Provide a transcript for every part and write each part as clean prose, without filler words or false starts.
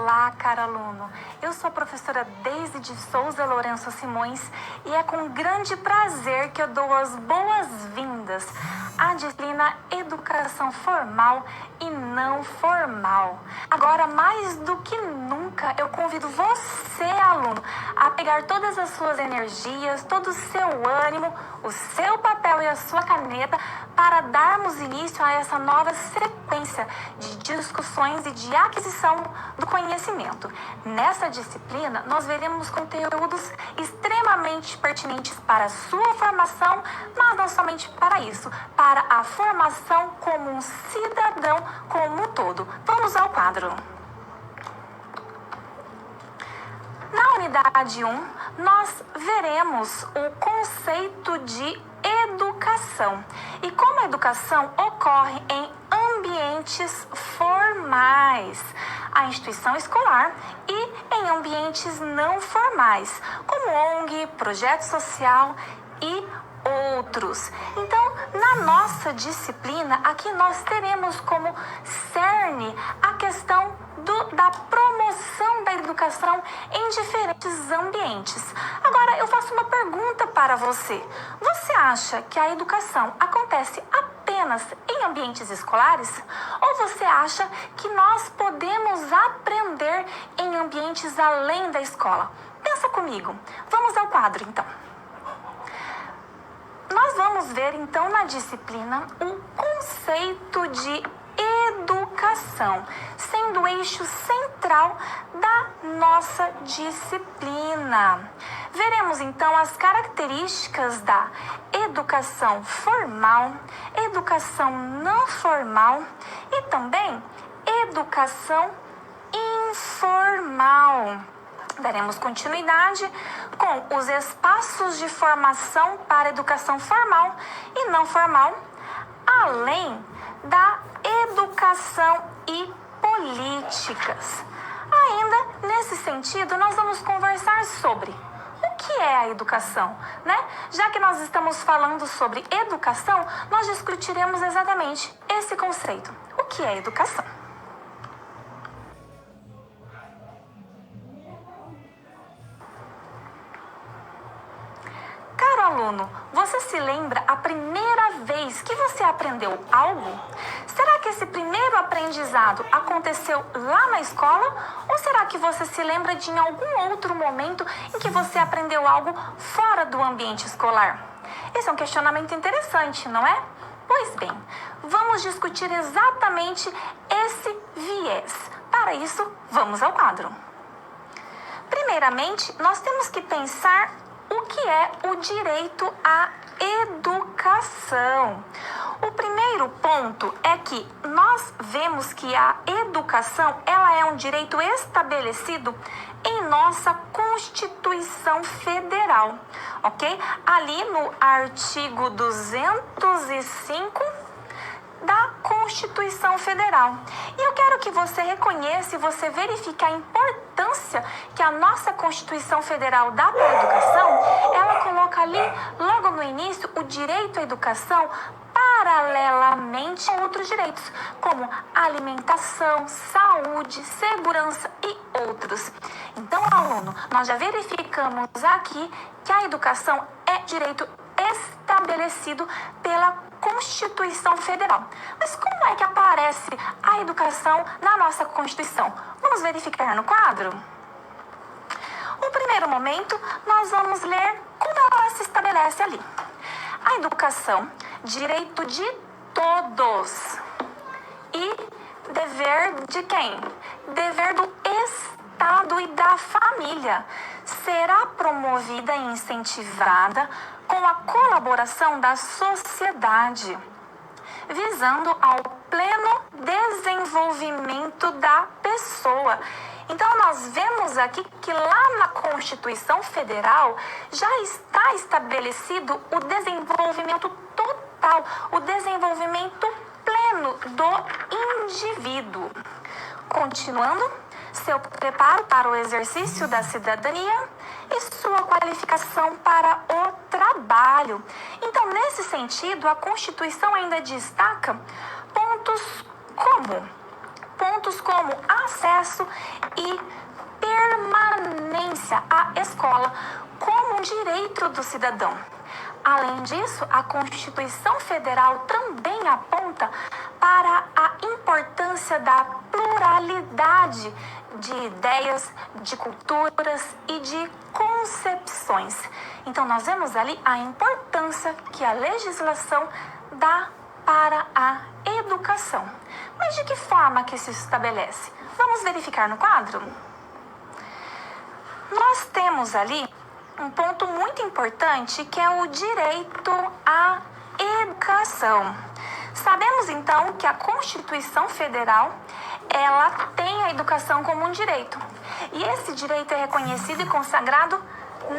Olá, caro aluno. Eu sou a professora Deise de Souza Lourenço Simões e é com grande prazer que eu dou as boas-vindas à disciplina Educação Formal e Não Formal. Agora, mais do que nunca, eu convido você, aluno, a pegar todas as suas energias, todo o seu ânimo, o seu papel e a sua caneta para darmos início a essa nova sequência de discussões e de aquisição do conhecimento. Nessa disciplina, nós veremos conteúdos extremamente pertinentes para a sua formação, mas não somente para isso, para a formação como um cidadão como um todo. Vamos ao quadro. Na unidade 1, nós veremos o conceito de educação e como a educação ocorre em ambientes formais, a instituição escolar, e em ambientes não formais, como ONG, projeto social e outros. Então, na nossa disciplina, aqui nós teremos como cerne a questão da promoção da educação em diferentes ambientes. Agora, eu faço uma pergunta para você. Você acha que a educação acontece apenas em ambientes escolares? Ou você acha que nós podemos aprender em ambientes além da escola? Pensa comigo. Vamos ao quadro, então. Nós vamos ver, então, na disciplina o conceito de educação, sendo o eixo central da nossa disciplina. Veremos, então, as características da educação formal, educação não formal e também educação informal. Daremos continuidade com os espaços de formação para educação formal e não formal, além da educação e políticas. Ainda nesse sentido, nós vamos conversar sobre o que é a educação, né? Já que nós estamos falando sobre educação, nós discutiremos exatamente esse conceito. O que é educação? Aluno, você se lembra a primeira vez que você aprendeu algo? Será que esse primeiro aprendizado aconteceu lá na escola? Ou será que você se lembra de em algum outro momento em que você aprendeu algo fora do ambiente escolar? Esse é um questionamento interessante, não é? Pois bem, vamos discutir exatamente esse viés. Para isso, vamos ao quadro. Primeiramente, nós temos que pensar o que é o direito à educação. O primeiro ponto é que nós vemos que a educação ela é um direito estabelecido em nossa Constituição Federal, ok? Ali no artigo 205 da Constituição Federal. E eu quero que você reconheça e você verifique a importância que a nossa Constituição Federal dá para a educação. Ela coloca ali, logo no início, o direito à educação paralelamente a outros direitos, como alimentação, saúde, segurança e outros. Então, aluno, nós já verificamos aqui que a educação é direito estabelecido pela Constituição Federal. Mas como é que aparece a educação na nossa Constituição? Vamos verificar no quadro? No primeiro momento, nós vamos ler como ela se estabelece ali. A educação, direito de todos. E dever de quem? Dever do Estado e da família. Será promovida e incentivada com a colaboração da sociedade, visando ao pleno desenvolvimento da pessoa. Então, nós vemos aqui que lá na Constituição Federal já está estabelecido o desenvolvimento total, o desenvolvimento pleno do indivíduo. Continuando, seu preparo para o exercício da cidadania e sua qualificação para o trabalho. Então, nesse sentido, a Constituição ainda destaca pontos como pontos como acesso e permanência à escola como um direito do cidadão. Além disso, a Constituição Federal também aponta para a importância da pluralidade de ideias, de culturas e de concepções. Então, nós vemos ali a importância que a legislação dá para a educação. Mas de que forma que isso se estabelece? Vamos verificar no quadro? Nós temos ali um ponto muito importante que é o direito à educação. Sabemos então que a Constituição Federal ela tem a educação como um direito. E esse direito é reconhecido e consagrado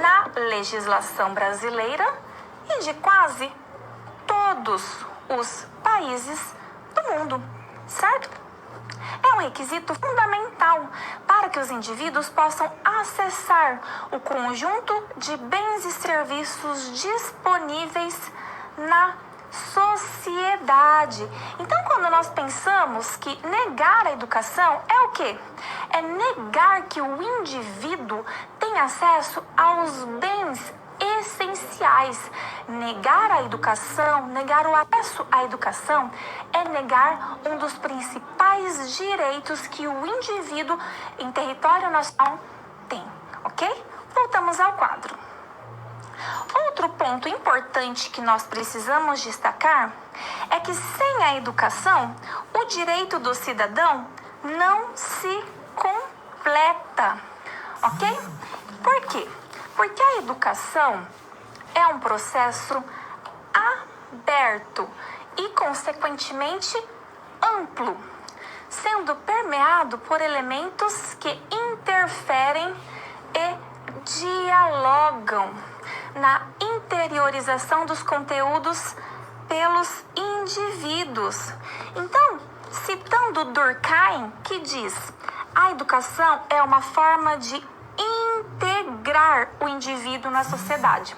na legislação brasileira e de quase todos os países do mundo, certo? É um requisito fundamental para que os indivíduos possam acessar o conjunto de bens e serviços disponíveis na sociedade. Então, quando nós pensamos que negar a educação é o quê? É negar que o indivíduo tem acesso aos bens essenciais. Negar a educação, negar o acesso à educação é negar um dos principais direitos que o indivíduo em território nacional tem, ok? Voltamos ao quadro. Outro ponto importante que nós precisamos destacar é que sem a educação, o direito do cidadão não se completa, ok? Por quê? Porque a educação é um processo aberto e, consequentemente, amplo, sendo permeado por elementos que interferem e dialogam na interiorização dos conteúdos pelos indivíduos. Então, citando Durkheim, que diz: a educação é uma forma de integrar o indivíduo na sociedade.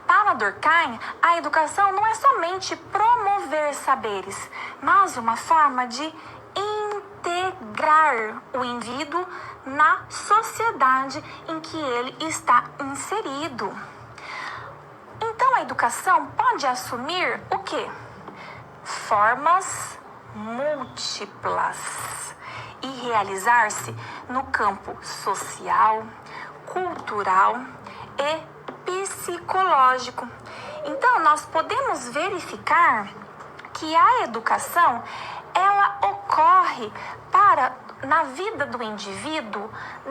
Para Durkheim, a educação não é somente promover saberes, mas uma forma de integrar o indivíduo na sociedade em que ele está inserido. Então, a educação pode assumir o quê? Formas múltiplas e realizar-se no campo social, cultural e psicológico. Então, nós podemos verificar que a educação, ela ocorre na vida do indivíduo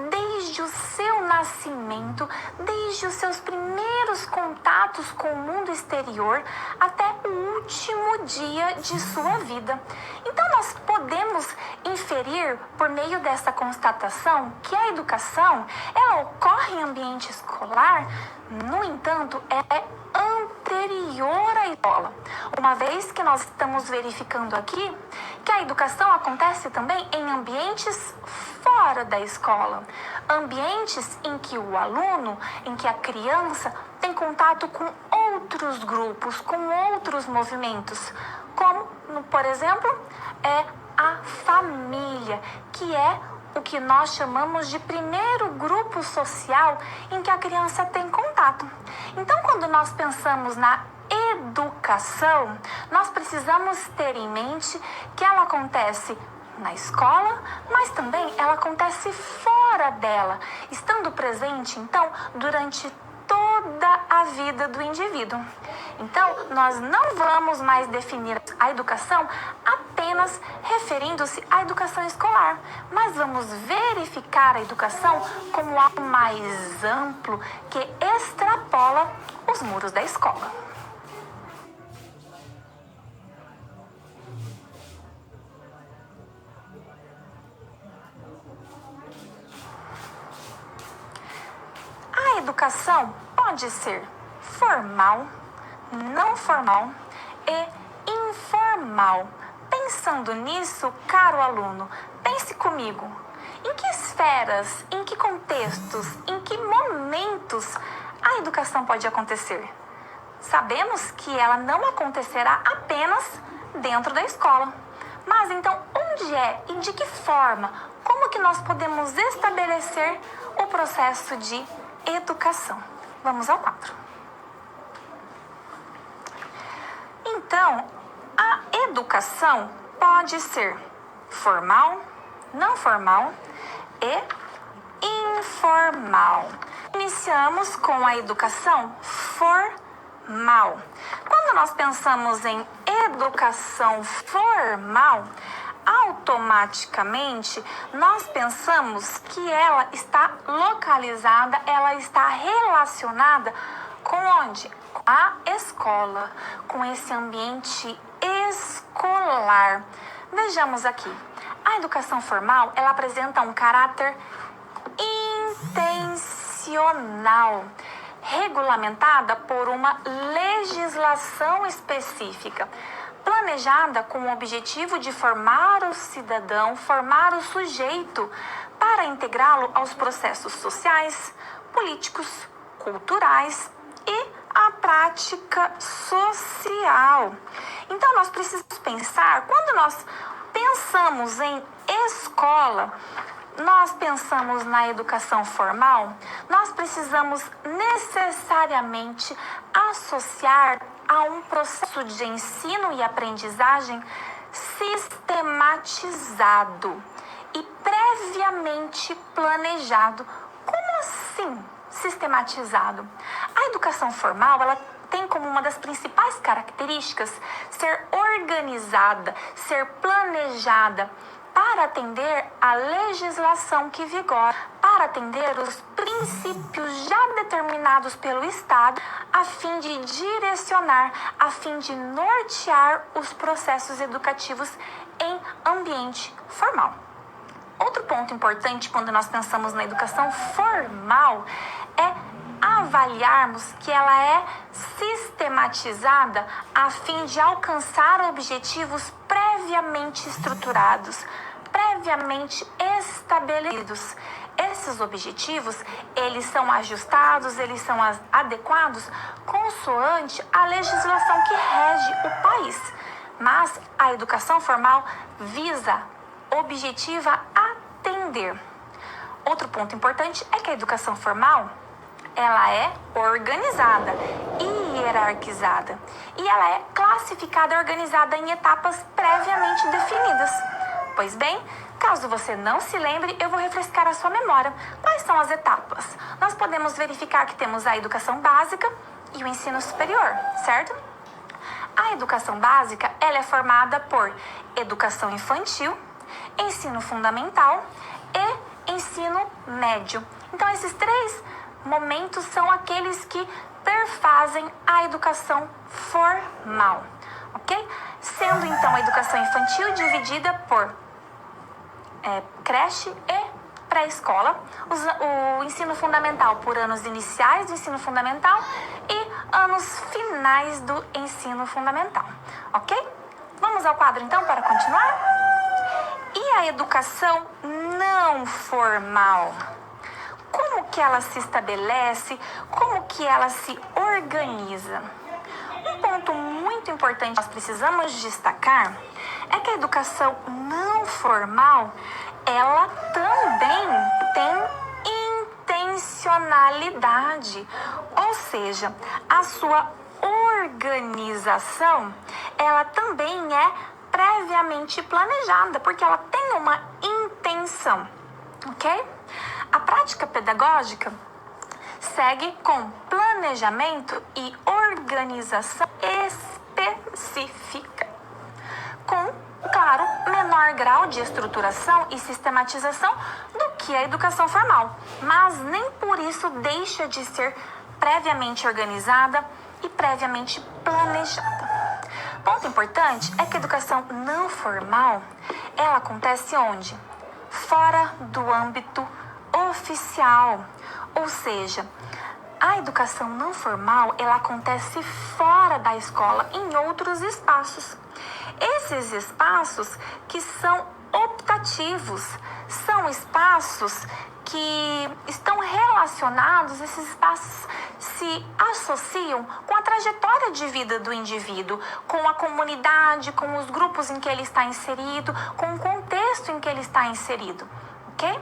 desde o seu nascimento, desde os seus primeiros contatos com o mundo exterior até o último dia de sua vida. Então, nós podemos inferir por meio dessa constatação que a educação, ela ocorre em ambiente escolar, no entanto, é anterior à escola, uma vez que nós estamos verificando aqui que a educação acontece também em ambientes fora da escola, ambientes em que o aluno, em que a criança tem contato com outros grupos, com outros movimentos, como, por exemplo, é a família, que é o que nós chamamos de primeiro grupo social em que a criança tem contato. Então, quando nós pensamos na educação, nós precisamos ter em mente que ela acontece na escola, mas também ela acontece fora dela, estando presente, então, durante toda a vida do indivíduo. Então, nós não vamos mais definir a educação apenas referindo-se à educação escolar, mas vamos verificar a educação como algo mais amplo que extrapola os muros da escola. A educação pode ser formal, não formal e informal. Pensando nisso, caro aluno, pense comigo. Em que esferas, em que contextos, em que momentos a educação pode acontecer? Sabemos que ela não acontecerá apenas dentro da escola. Mas então, onde é e de que forma, como que nós podemos estabelecer o processo de educação? Vamos ao quadro. Então, a educação pode ser formal, não formal e informal. Iniciamos com a educação formal. Quando nós pensamos em educação formal, automaticamente nós pensamos que ela está localizada, ela está relacionada com onde? A escola, com esse ambiente escolar. Vejamos aqui. A educação formal, ela apresenta um caráter intencional, regulamentada por uma legislação específica, planejada com o objetivo de formar o cidadão, formar o sujeito, para integrá-lo aos processos sociais, políticos, culturais e à prática social. Então, nós precisamos pensar, quando nós pensamos em escola, nós pensamos na educação formal, nós precisamos necessariamente associar a um processo de ensino e aprendizagem sistematizado e previamente planejado. Como assim sistematizado? A educação formal, ela tem como uma das principais características ser organizada, ser planejada, para atender à legislação que vigora, para atender os princípios já determinados pelo Estado, a fim de direcionar, a fim de nortear os processos educativos em ambiente formal. Outro ponto importante quando nós pensamos na educação formal é avaliarmos que ela é sistematizada a fim de alcançar objetivos previamente estruturados, previamente estabelecidos. Esses objetivos, eles são ajustados, eles são adequados consoante a legislação que rege o país. Mas a educação formal objetiva atender. Outro ponto importante é que a educação formal, ela é organizada e hierarquizada. E ela é classificada e organizada em etapas previamente definidas. Pois bem, caso você não se lembre, eu vou refrescar a sua memória. Quais são as etapas? Nós podemos verificar que temos a educação básica e o ensino superior, certo? A educação básica, ela é formada por educação infantil, ensino fundamental e ensino médio. Então, esses três momentos são aqueles que perfazem a educação formal, ok? Sendo, então, a educação infantil dividida por creche e pré-escola, o ensino fundamental por anos iniciais do ensino fundamental e anos finais do ensino fundamental, ok? Vamos ao quadro, então, para continuar? E a educação não formal? Como que ela se estabelece? Como que ela se organiza? Um ponto muito importante que nós precisamos destacar é que a educação não formal, ela também tem intencionalidade, ou seja, a sua organização, ela também é previamente planejada, porque ela tem uma intenção, ok? A prática pedagógica segue com planejamento e organização específica, com, claro, menor grau de estruturação e sistematização do que a educação formal, mas nem por isso deixa de ser previamente organizada e previamente planejada. Ponto importante é que a educação não formal, ela acontece onde? Fora do âmbito oficial, ou seja, a educação não formal, ela acontece fora da escola, em outros espaços. Esses espaços que são optativos, são espaços que estão relacionados, esses espaços se associam com a trajetória de vida do indivíduo, com a comunidade, com os grupos em que ele está inserido, com o contexto em que ele está inserido, ok?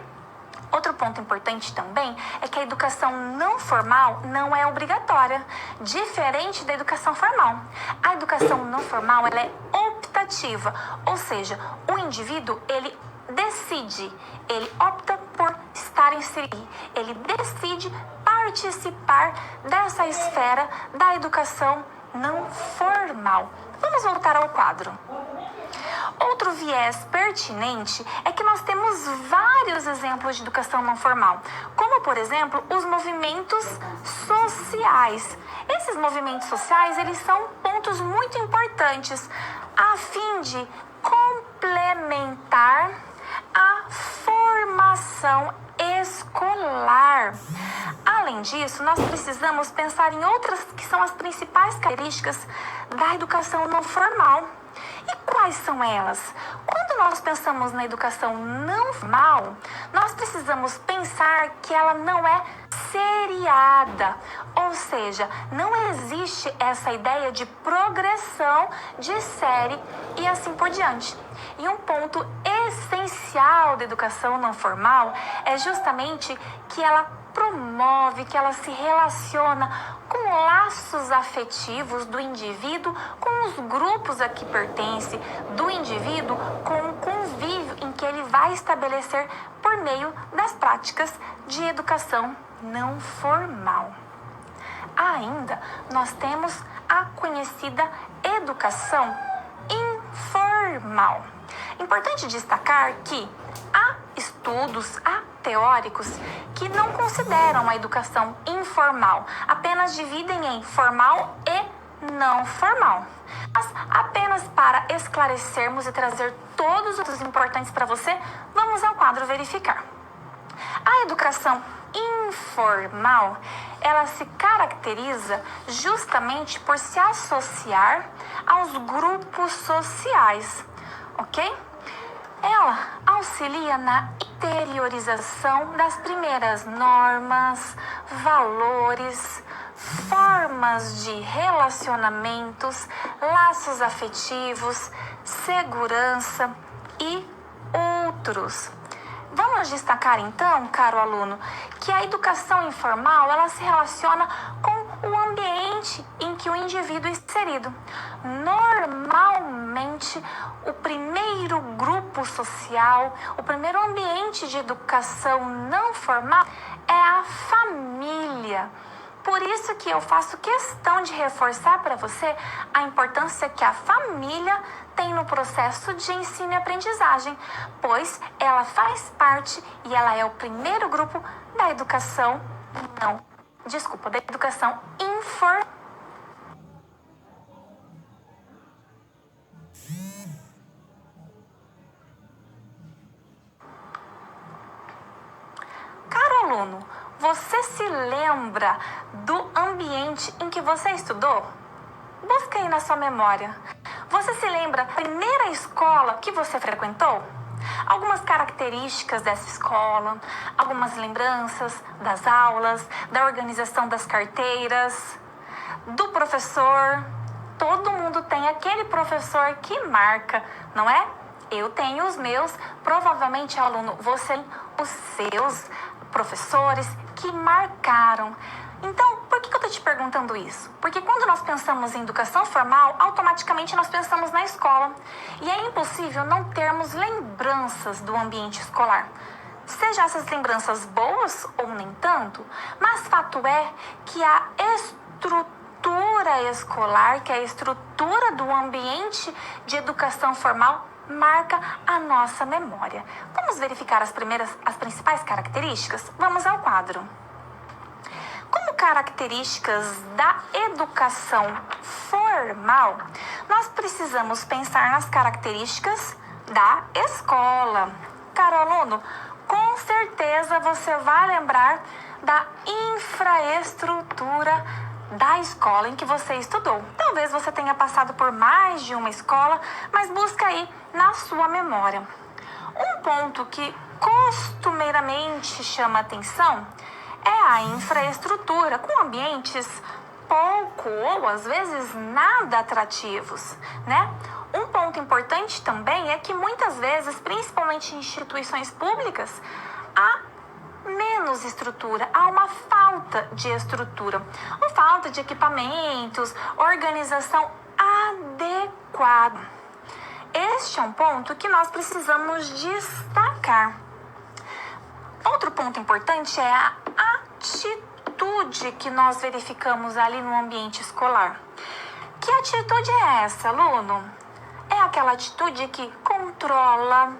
Outro ponto importante também é que a educação não formal não é obrigatória, diferente da educação formal. A educação não formal ela é optativa, ou seja, o indivíduo ele decide, ele opta por estar inserido, ele decide participar dessa esfera da educação não formal. Vamos voltar ao quadro. Outro viés pertinente é que nós temos vários exemplos de educação não formal, como, por exemplo, os movimentos sociais. Esses movimentos sociais, eles são pontos muito importantes a fim de complementar a formação escolar. Além disso, nós precisamos pensar em outras que são as principais características da educação não formal. E quais são elas? Quando nós pensamos na educação não formal, nós precisamos pensar que ela não é seriada, ou seja, não existe essa ideia de progressão de série e assim por diante. E um ponto essencial da educação não formal é justamente que ela promove, que ela se relaciona com laços afetivos do indivíduo, com os grupos a que pertence, do indivíduo com o convívio em que ele vai estabelecer por meio das práticas de educação não formal. Ainda, nós temos a conhecida educação informal. Importante destacar que há estudos, teóricos que não consideram a educação informal, apenas dividem em formal e não formal. Mas apenas para esclarecermos e trazer todos os importantes para você, vamos ao quadro verificar. A educação informal, ela se caracteriza justamente por se associar aos grupos sociais, ok? Ela auxilia na interiorização das primeiras normas, valores, formas de relacionamentos, laços afetivos, segurança e outros. Vamos destacar então, caro aluno, que a educação informal ela se relaciona com o ambiente em que o indivíduo é inserido. Normalmente, o primeiro grupo social, o primeiro ambiente de educação não formal é a família. Por isso que eu faço questão de reforçar para você a importância que a família tem no processo de ensino e aprendizagem, pois ela faz parte e ela é o primeiro grupo da educação da educação informal. Caro aluno, você se lembra do ambiente em que você estudou? Busca aí na sua memória. Você se lembra da primeira escola que você frequentou? Algumas características dessa escola, algumas lembranças das aulas, da organização das carteiras, do professor. Todo mundo tem aquele professor que marca, não é? Eu tenho os meus, provavelmente, aluno, você tem os seus professores que marcaram. Então, por que eu estou te perguntando isso? Porque quando nós pensamos em educação formal, automaticamente nós pensamos na escola. E é impossível não termos lembranças do ambiente escolar. Seja essas lembranças boas ou nem tanto, mas fato é que a estrutura escolar, que é a estrutura do ambiente de educação formal, marca a nossa memória. Vamos verificar as principais características? Vamos ao quadro. Como características da educação formal, nós precisamos pensar nas características da escola. Caro aluno, com certeza você vai lembrar da infraestrutura da escola em que você estudou. Talvez você tenha passado por mais de uma escola, mas busca aí na sua memória. Um ponto que costumeiramente chama atenção é a infraestrutura, com ambientes pouco ou às vezes nada atrativos, né? Um ponto importante também é que muitas vezes, principalmente em instituições públicas, há menos estrutura, há uma falta de estrutura, uma falta de equipamentos, organização adequada. Este é um ponto que nós precisamos destacar. Outro ponto importante é a atitude que nós verificamos ali no ambiente escolar. Que atitude é essa, aluno? É aquela atitude que controla,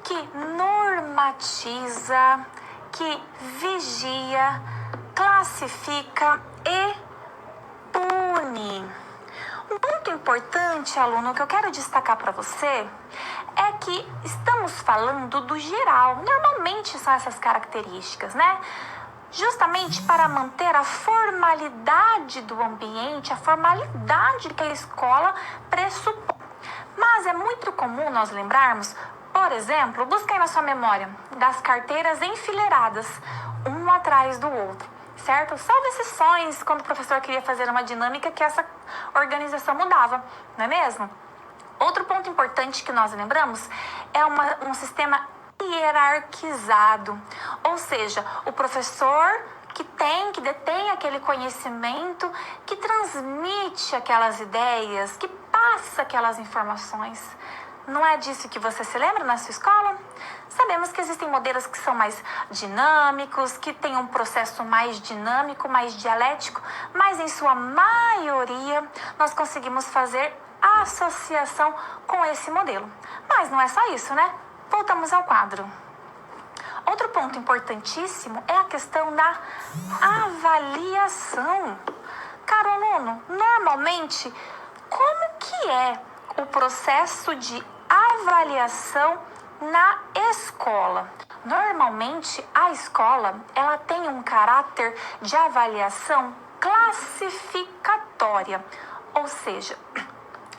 que normatiza, que vigia, classifica e pune. Um ponto importante, aluno, que eu quero destacar para você é que estamos falando do geral. Normalmente são essas características, né? Justamente para manter a formalidade do ambiente, a formalidade que a escola pressupõe. Mas é muito comum nós lembrarmos, por exemplo, busquem na sua memória, das carteiras enfileiradas, um atrás do outro, certo? Salvo exceções, quando o professor queria fazer uma dinâmica que essa organização mudava, não é mesmo? Outro ponto importante que nós lembramos é um sistema hierarquizado, ou seja, o professor que detém aquele conhecimento, que transmite aquelas ideias, que passa aquelas informações. Não é disso que você se lembra na sua escola? Sabemos que existem modelos que são mais dinâmicos, que têm um processo mais dinâmico, mais dialético, mas em sua maioria nós conseguimos fazer a associação com esse modelo. Mas não é só isso, né? Voltamos ao quadro. Outro ponto importantíssimo é a questão da avaliação. Caro aluno, normalmente, como que é o processo de avaliação na escola? Normalmente, a escola ela tem um caráter de avaliação classificatória, ou seja,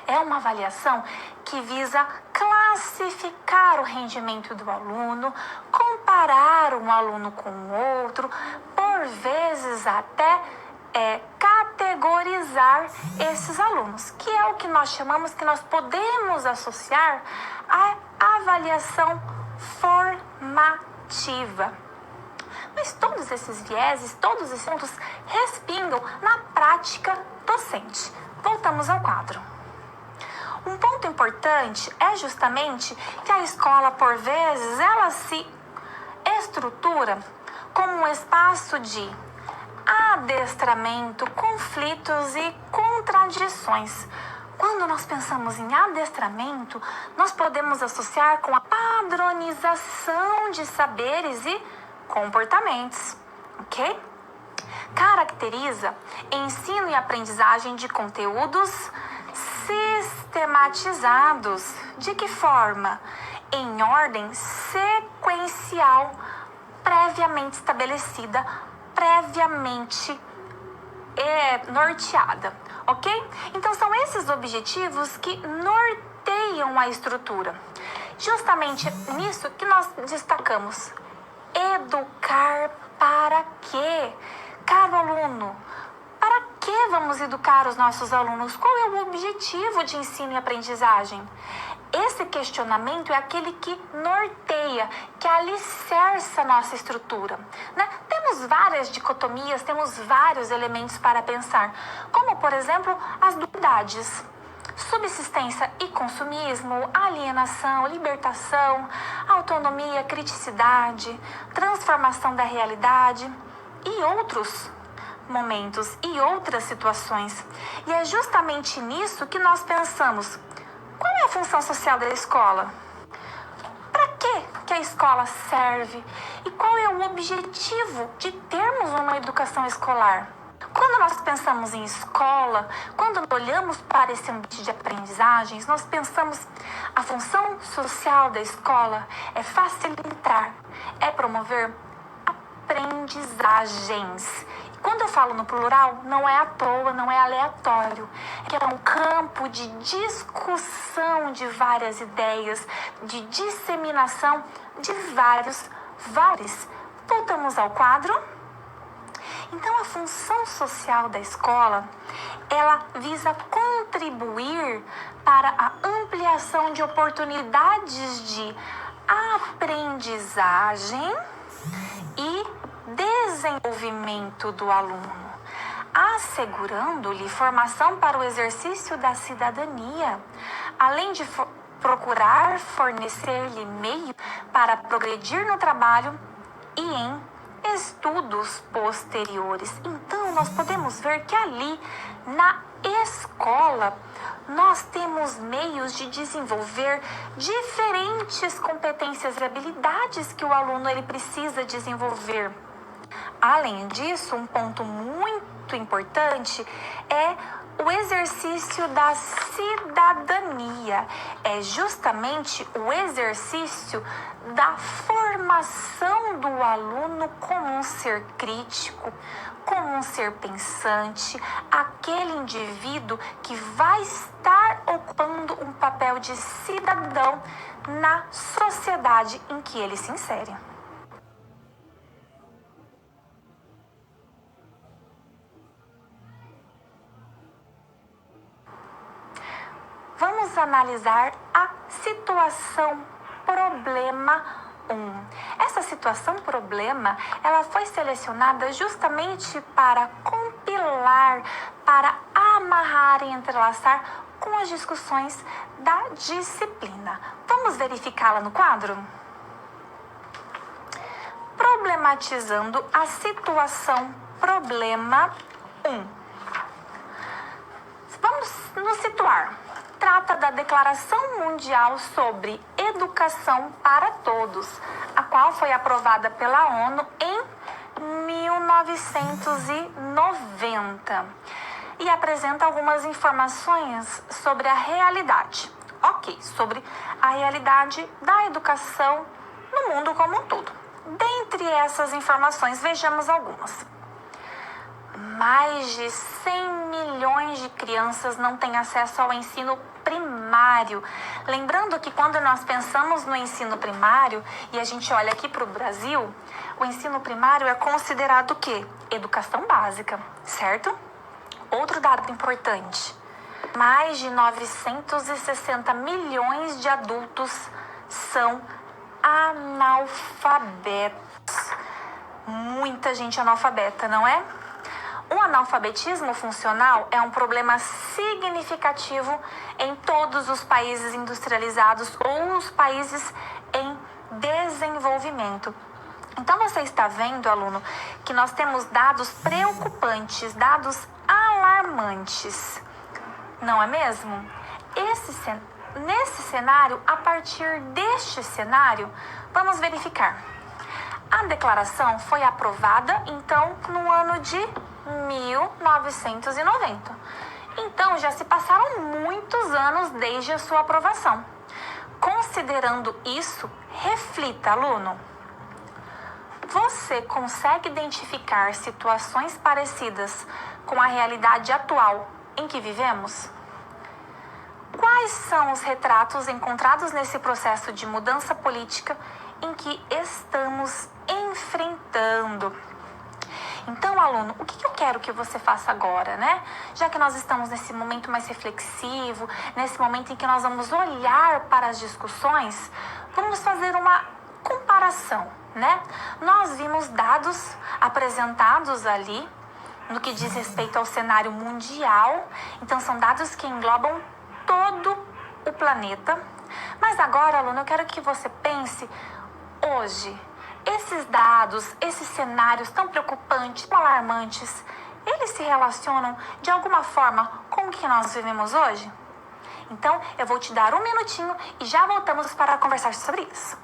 é uma avaliação que visa classificar o rendimento do aluno, comparar um aluno com o outro, por vezes até categorizar esses alunos, que é o que nós chamamos, que nós podemos associar à avaliação formativa. Mas todos esses vieses, todos esses pontos respingam na prática docente. Voltamos ao quadro. Um ponto importante é justamente que a escola, por vezes, ela se estrutura como um espaço de adestramento, conflitos e contradições. Quando nós pensamos em adestramento, nós podemos associar com a padronização de saberes e comportamentos, ok? Caracteriza ensino e aprendizagem de conteúdos sistematizados. De que forma? Em ordem sequencial, previamente estabelecida, previamente norteada, ok? Então são esses objetivos que norteiam a estrutura. Justamente nisso que nós destacamos. Educar para quê? Caro aluno, para que vamos educar os nossos alunos? Qual é o objetivo de ensino e aprendizagem? Esse questionamento é aquele que norteia, que alicerça a nossa estrutura, né? Temos várias dicotomias, temos vários elementos para pensar, como, por exemplo, as dualidades. Subsistência e consumismo, alienação, libertação, autonomia, criticidade, transformação da realidade e outros momentos e outras situações. E é justamente nisso que nós pensamos. Qual é a função social da escola? Para que a escola serve? E qual é o objetivo de termos uma educação escolar? Quando nós pensamos em escola, quando olhamos para esse ambiente de aprendizagens, nós pensamos a função social da escola é facilitar, é promover aprendizagens. Quando eu falo no plural, não é à toa, não é aleatório. É um campo de discussão de várias ideias, de disseminação de vários valores. Voltamos ao quadro. Então, a função social da escola, ela visa contribuir para a ampliação de oportunidades de aprendizagem e desenvolvimento do aluno, assegurando-lhe formação para o exercício da cidadania, além de procurar fornecer-lhe meio para progredir no trabalho e em estudos posteriores. Então, nós podemos ver que ali, na escola, nós temos meios de desenvolver diferentes competências e habilidades que o aluno ele precisa desenvolver. Além disso, um ponto muito importante é o exercício da cidadania. É justamente o exercício da formação do aluno como um ser crítico, como um ser pensante, aquele indivíduo que vai estar ocupando um papel de cidadão na sociedade em que ele se insere. Vamos analisar a situação problema 1. Essa situação problema, ela foi selecionada justamente para compilar, para amarrar e entrelaçar com as discussões da disciplina. Vamos verificá-la no quadro? Problematizando a situação problema 1. Vamos nos situar. Trata da Declaração Mundial sobre Educação para Todos, a qual foi aprovada pela ONU em 1990 e apresenta algumas informações sobre a realidade. Sobre a realidade da educação no mundo como um todo. Dentre essas informações, vejamos algumas. Mais de 100 milhões de crianças não têm acesso ao ensino primário. Lembrando que quando nós pensamos no ensino primário e a gente olha aqui para o Brasil, o ensino primário é considerado o quê? Educação básica, certo? Outro dado importante, mais de 960 milhões de adultos são analfabetos. Muita gente analfabeta, não é? O analfabetismo funcional é um problema significativo em todos os países industrializados ou os países em desenvolvimento. Então, você está vendo, aluno, que nós temos dados preocupantes, dados alarmantes, não é mesmo? Nesse cenário, a partir deste cenário, vamos verificar. A declaração foi aprovada, então, no ano de 1990. Então, já se passaram muitos anos desde a sua aprovação. Considerando isso, reflita, aluno. Você consegue identificar situações parecidas com a realidade atual em que vivemos? Quais são os retratos encontrados nesse processo de mudança política em que estamos enfrentando? Então, aluno, o que eu quero que você faça agora, né? Já que nós estamos nesse momento mais reflexivo, nesse momento em que nós vamos olhar para as discussões, vamos fazer uma comparação, né? Nós vimos dados apresentados ali no que diz respeito ao cenário mundial. Então, são dados que englobam todo o planeta. Mas agora, aluno, eu quero que você pense hoje. Esses dados, esses cenários tão preocupantes, tão alarmantes, eles se relacionam de alguma forma com o que nós vivemos hoje? Então, eu vou te dar um minutinho e já voltamos para conversar sobre isso.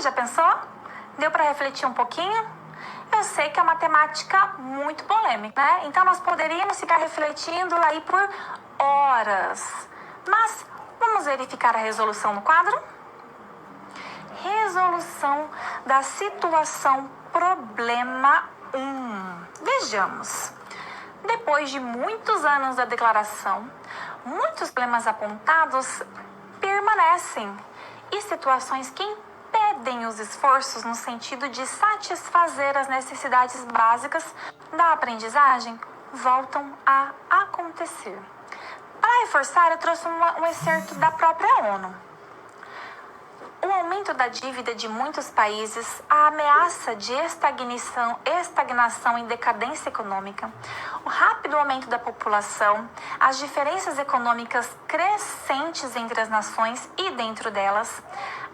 Já pensou? Deu para refletir um pouquinho? Eu sei que é uma temática muito polêmica, né? Então nós poderíamos ficar refletindo aí por horas. Mas vamos verificar a resolução no quadro? Resolução da situação problema 1. Vejamos. Depois de muitos anos da declaração, muitos problemas apontados permanecem e situações que impedem os esforços no sentido de satisfazer as necessidades básicas da aprendizagem voltam a acontecer. Para reforçar, eu trouxe um excerto da própria ONU. O aumento da dívida de muitos países, a ameaça de estagnação e decadência econômica, o rápido aumento da população, as diferenças econômicas crescentes entre as nações e dentro delas,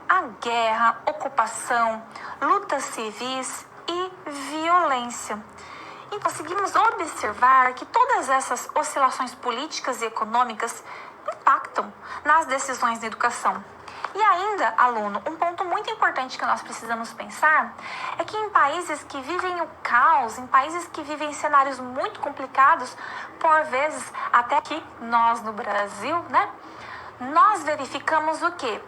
a guerra, ocupação, lutas civis e violência. E conseguimos observar que todas essas oscilações políticas e econômicas impactam nas decisões da educação. E ainda, aluno, um ponto muito importante que nós precisamos pensar é que em países que vivem o caos, em países que vivem cenários muito complicados, por vezes até aqui nós no Brasil, né? Nós verificamos o quê?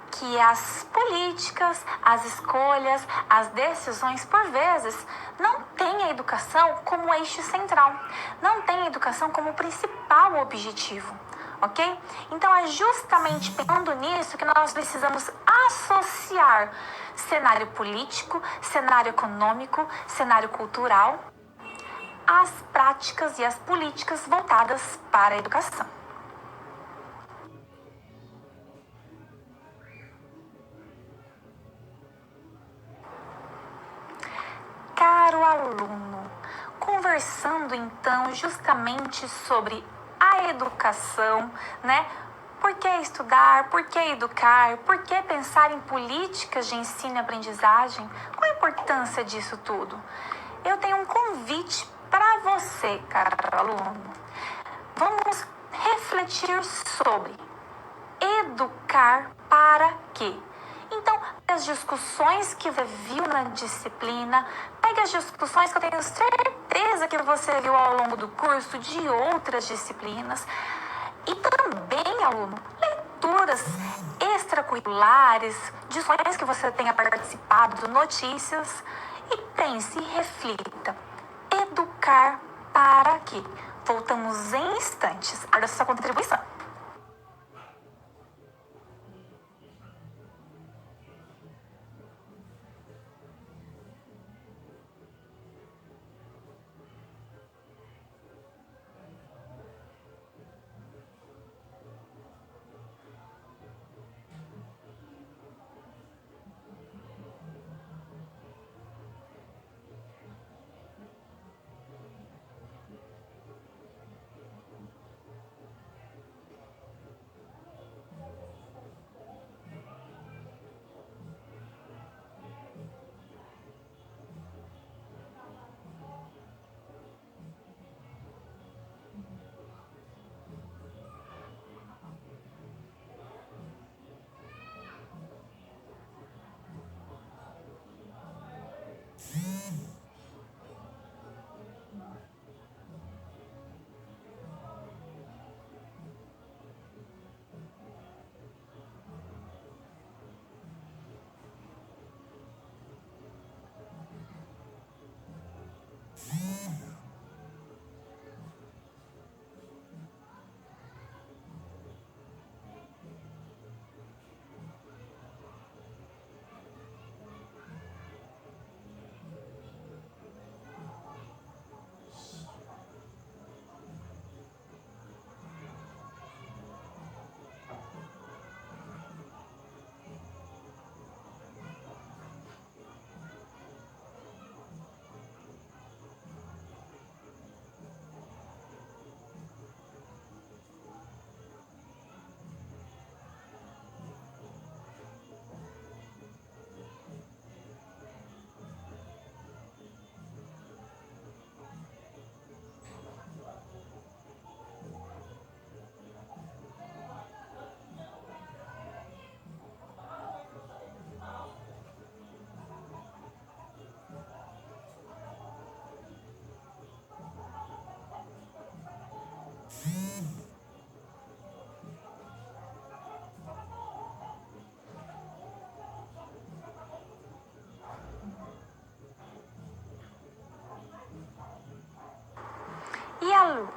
Que as políticas, as escolhas, as decisões, por vezes, não têm a educação como eixo central, não têm a educação como principal objetivo. Ok? Então é justamente pensando nisso que nós precisamos associar cenário político, cenário econômico, cenário cultural às práticas e às políticas voltadas para a educação. Caro aluno, conversando então justamente sobre a educação, né? Por que estudar? Por que educar? Por que pensar em políticas de ensino e aprendizagem? Qual a importância disso tudo? Eu tenho um convite para você, caro aluno. Vamos refletir sobre educar para quê? Então, as discussões que você viu na disciplina, pegue as discussões que eu tenho certeza que você viu ao longo do curso de outras disciplinas. E também, aluno, leituras extracurriculares, discussões que você tenha participado, notícias. E pense e reflita. Educar para quê? Voltamos em instantes à sua contribuição.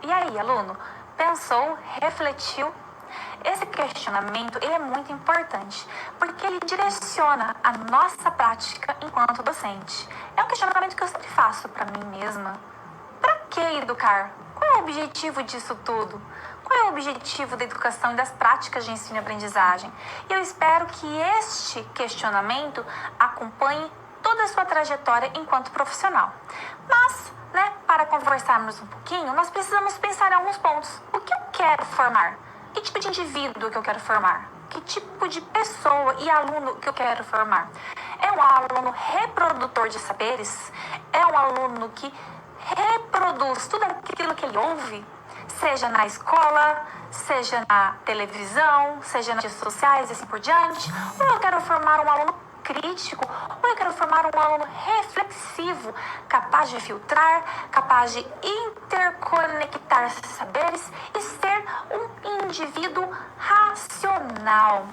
E aí, aluno? Pensou, refletiu? Esse questionamento ele é muito importante, porque ele direciona a nossa prática enquanto docente. É um questionamento que eu sempre faço para mim mesma. Para que educar? Qual é o objetivo disso tudo? Qual é o objetivo da educação e das práticas de ensino e aprendizagem? E eu espero que este questionamento acompanhe toda a sua trajetória enquanto profissional. Mas, para conversarmos um pouquinho, nós precisamos pensar em alguns pontos. O que eu quero formar? Que tipo de indivíduo que eu quero formar? Que tipo de pessoa e aluno que eu quero formar? É um aluno reprodutor de saberes? É um aluno que reproduz tudo aquilo que ele ouve? Seja na escola, seja na televisão, seja nas redes sociais e assim por diante? Ou eu quero formar um aluno crítico, ou eu quero formar um aluno reflexivo, capaz de filtrar, capaz de interconectar esses saberes e ser um indivíduo racional.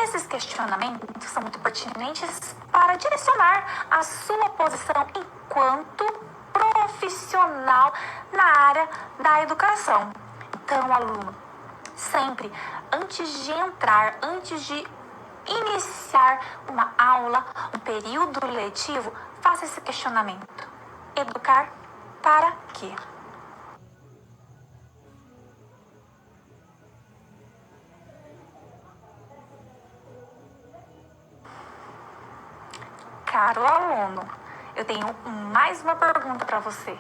Esses questionamentos são muito pertinentes para direcionar a sua posição enquanto profissional na área da educação. Então, aluno, sempre antes de entrar, antes de iniciar uma aula, um período letivo, faça esse questionamento. Educar para quê? Caro aluno, eu tenho mais uma pergunta para você.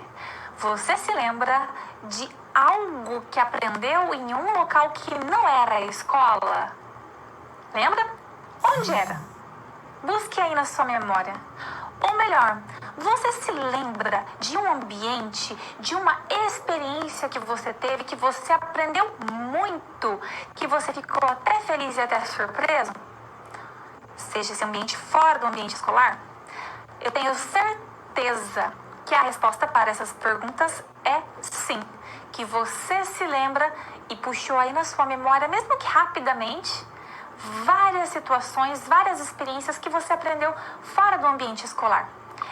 Você se lembra de algo que aprendeu em um local que não era a escola? Lembra? Onde era? Busque aí na sua memória. Ou melhor, você se lembra de um ambiente, de uma experiência que você teve, que você aprendeu muito, que você ficou até feliz e até surpreso? Seja esse ambiente fora do ambiente escolar? Eu tenho certeza que a resposta para essas perguntas é sim. Que você se lembra e puxou aí na sua memória, mesmo que rapidamente, várias situações, várias experiências que você aprendeu fora do ambiente escolar.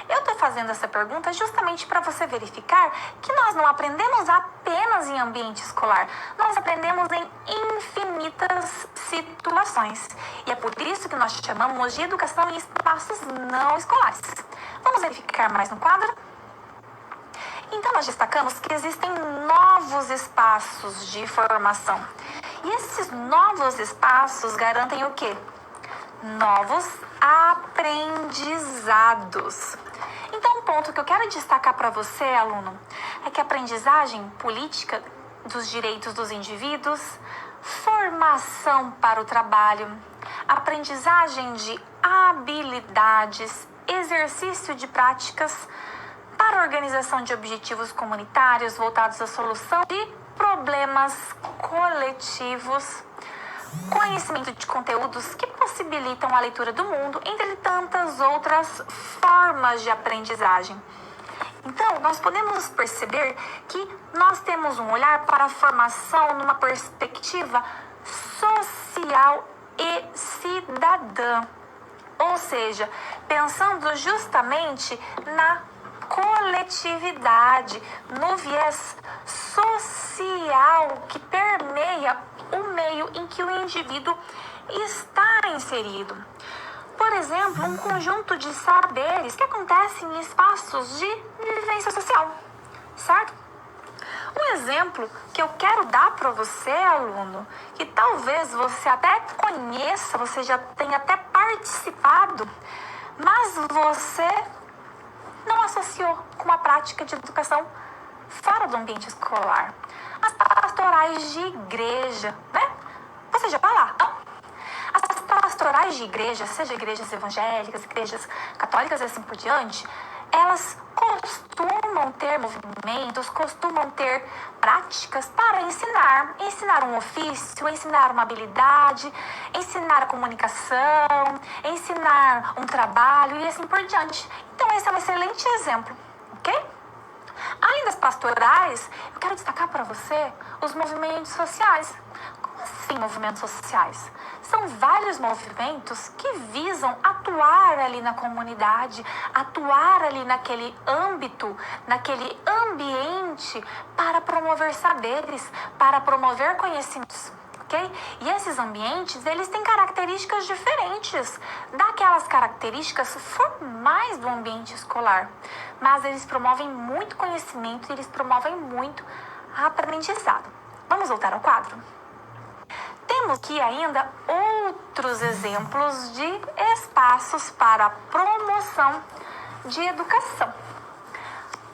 Eu estou fazendo essa pergunta justamente para você verificar que nós não aprendemos apenas em ambiente escolar, nós aprendemos em infinitas situações. E é por isso que nós chamamos de educação em espaços não escolares. Vamos verificar mais no quadro? Então, nós destacamos que existem novos espaços de formação. E esses novos espaços garantem o quê? Novos aprendizados. Então, um ponto que eu quero destacar para você, aluno, é que a aprendizagem política dos direitos dos indivíduos, formação para o trabalho, aprendizagem de habilidades, exercício de práticas para a organização de objetivos comunitários voltados à solução de problemas coletivos, conhecimento de conteúdos que possibilitam a leitura do mundo, entre tantas outras formas de aprendizagem. Então, nós podemos perceber que nós temos um olhar para a formação numa perspectiva social e cidadã, ou seja, pensando justamente na coletividade, no viés social que permeia o meio em que o indivíduo está inserido. Por exemplo, um conjunto de saberes que acontecem em espaços de vivência social, certo? Um exemplo que eu quero dar para você, aluno, que talvez você até conheça, você já tenha até participado, mas você não associou com a prática de educação fora do ambiente escolar. As pastorais de igreja, né? Você já vai lá, não? As pastorais de igreja, seja igrejas evangélicas, igrejas católicas e assim por diante, elas costumam ter movimentos, costumam ter práticas para ensinar um ofício, ensinar uma habilidade, ensinar a comunicação, ensinar um trabalho e assim por diante. Então esse é um excelente exemplo, ok? Além das pastorais, eu quero destacar para você os movimentos sociais. Como assim movimentos sociais? São vários movimentos que visam atuar ali na comunidade, atuar ali naquele âmbito, naquele ambiente para promover saberes, para promover conhecimentos. Okay? E esses ambientes, eles têm características diferentes daquelas características formais do ambiente escolar. Mas eles promovem muito conhecimento e eles promovem muito aprendizado. Vamos voltar ao quadro? Temos aqui ainda outros exemplos de espaços para a promoção de educação.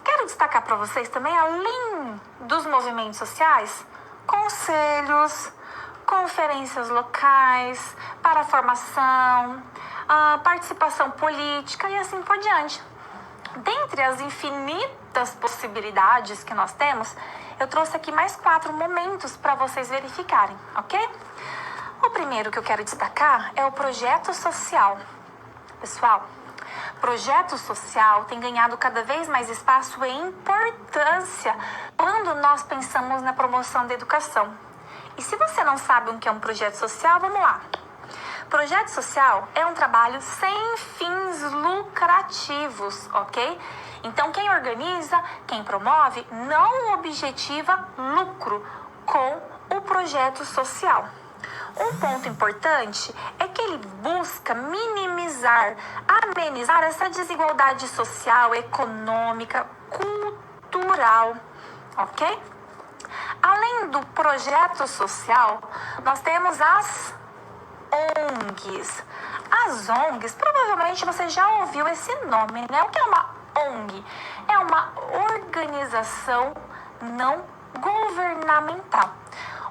Quero destacar para vocês também, além dos movimentos sociais, conselhos, conferências locais, para a formação, participação política e assim por diante. Dentre as infinitas possibilidades que nós temos, eu trouxe aqui mais 4 momentos para vocês verificarem, ok? O primeiro que eu quero destacar é o projeto social. Pessoal, projeto social tem ganhado cada vez mais espaço e importância quando nós pensamos na promoção da educação. E se você não sabe o que é um projeto social, vamos lá. Projeto social é um trabalho sem fins lucrativos, ok? Então, quem organiza, quem promove, não objetiva lucro com o projeto social. Um ponto importante é que ele busca minimizar, amenizar essa desigualdade social, econômica, cultural, ok? Além do projeto social, nós temos as ONGs. As ONGs, provavelmente você já ouviu esse nome, né? O que é uma ONG? É uma organização não governamental.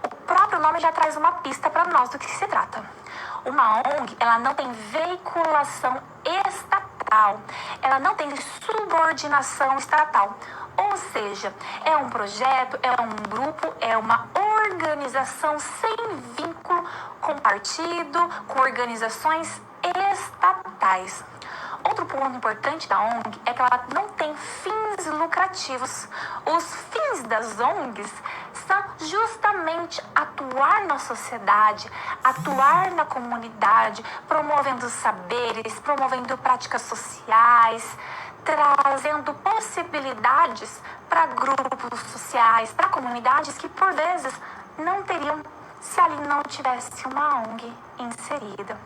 O próprio nome já traz uma pista para nós do que se trata. Uma ONG, ela não tem veiculação estatal, ela não tem subordinação estatal. Ou seja, é um projeto, é um grupo, é uma organização sem vínculo com partido, com organizações estatais. Outro ponto importante da ONG é que ela não tem fins lucrativos. Os fins das ONGs são justamente atuar na sociedade, atuar na comunidade, promovendo saberes, promovendo práticas sociais, trazendo possibilidades para grupos sociais, para comunidades que por vezes não teriam se ali não tivesse uma ONG inserida.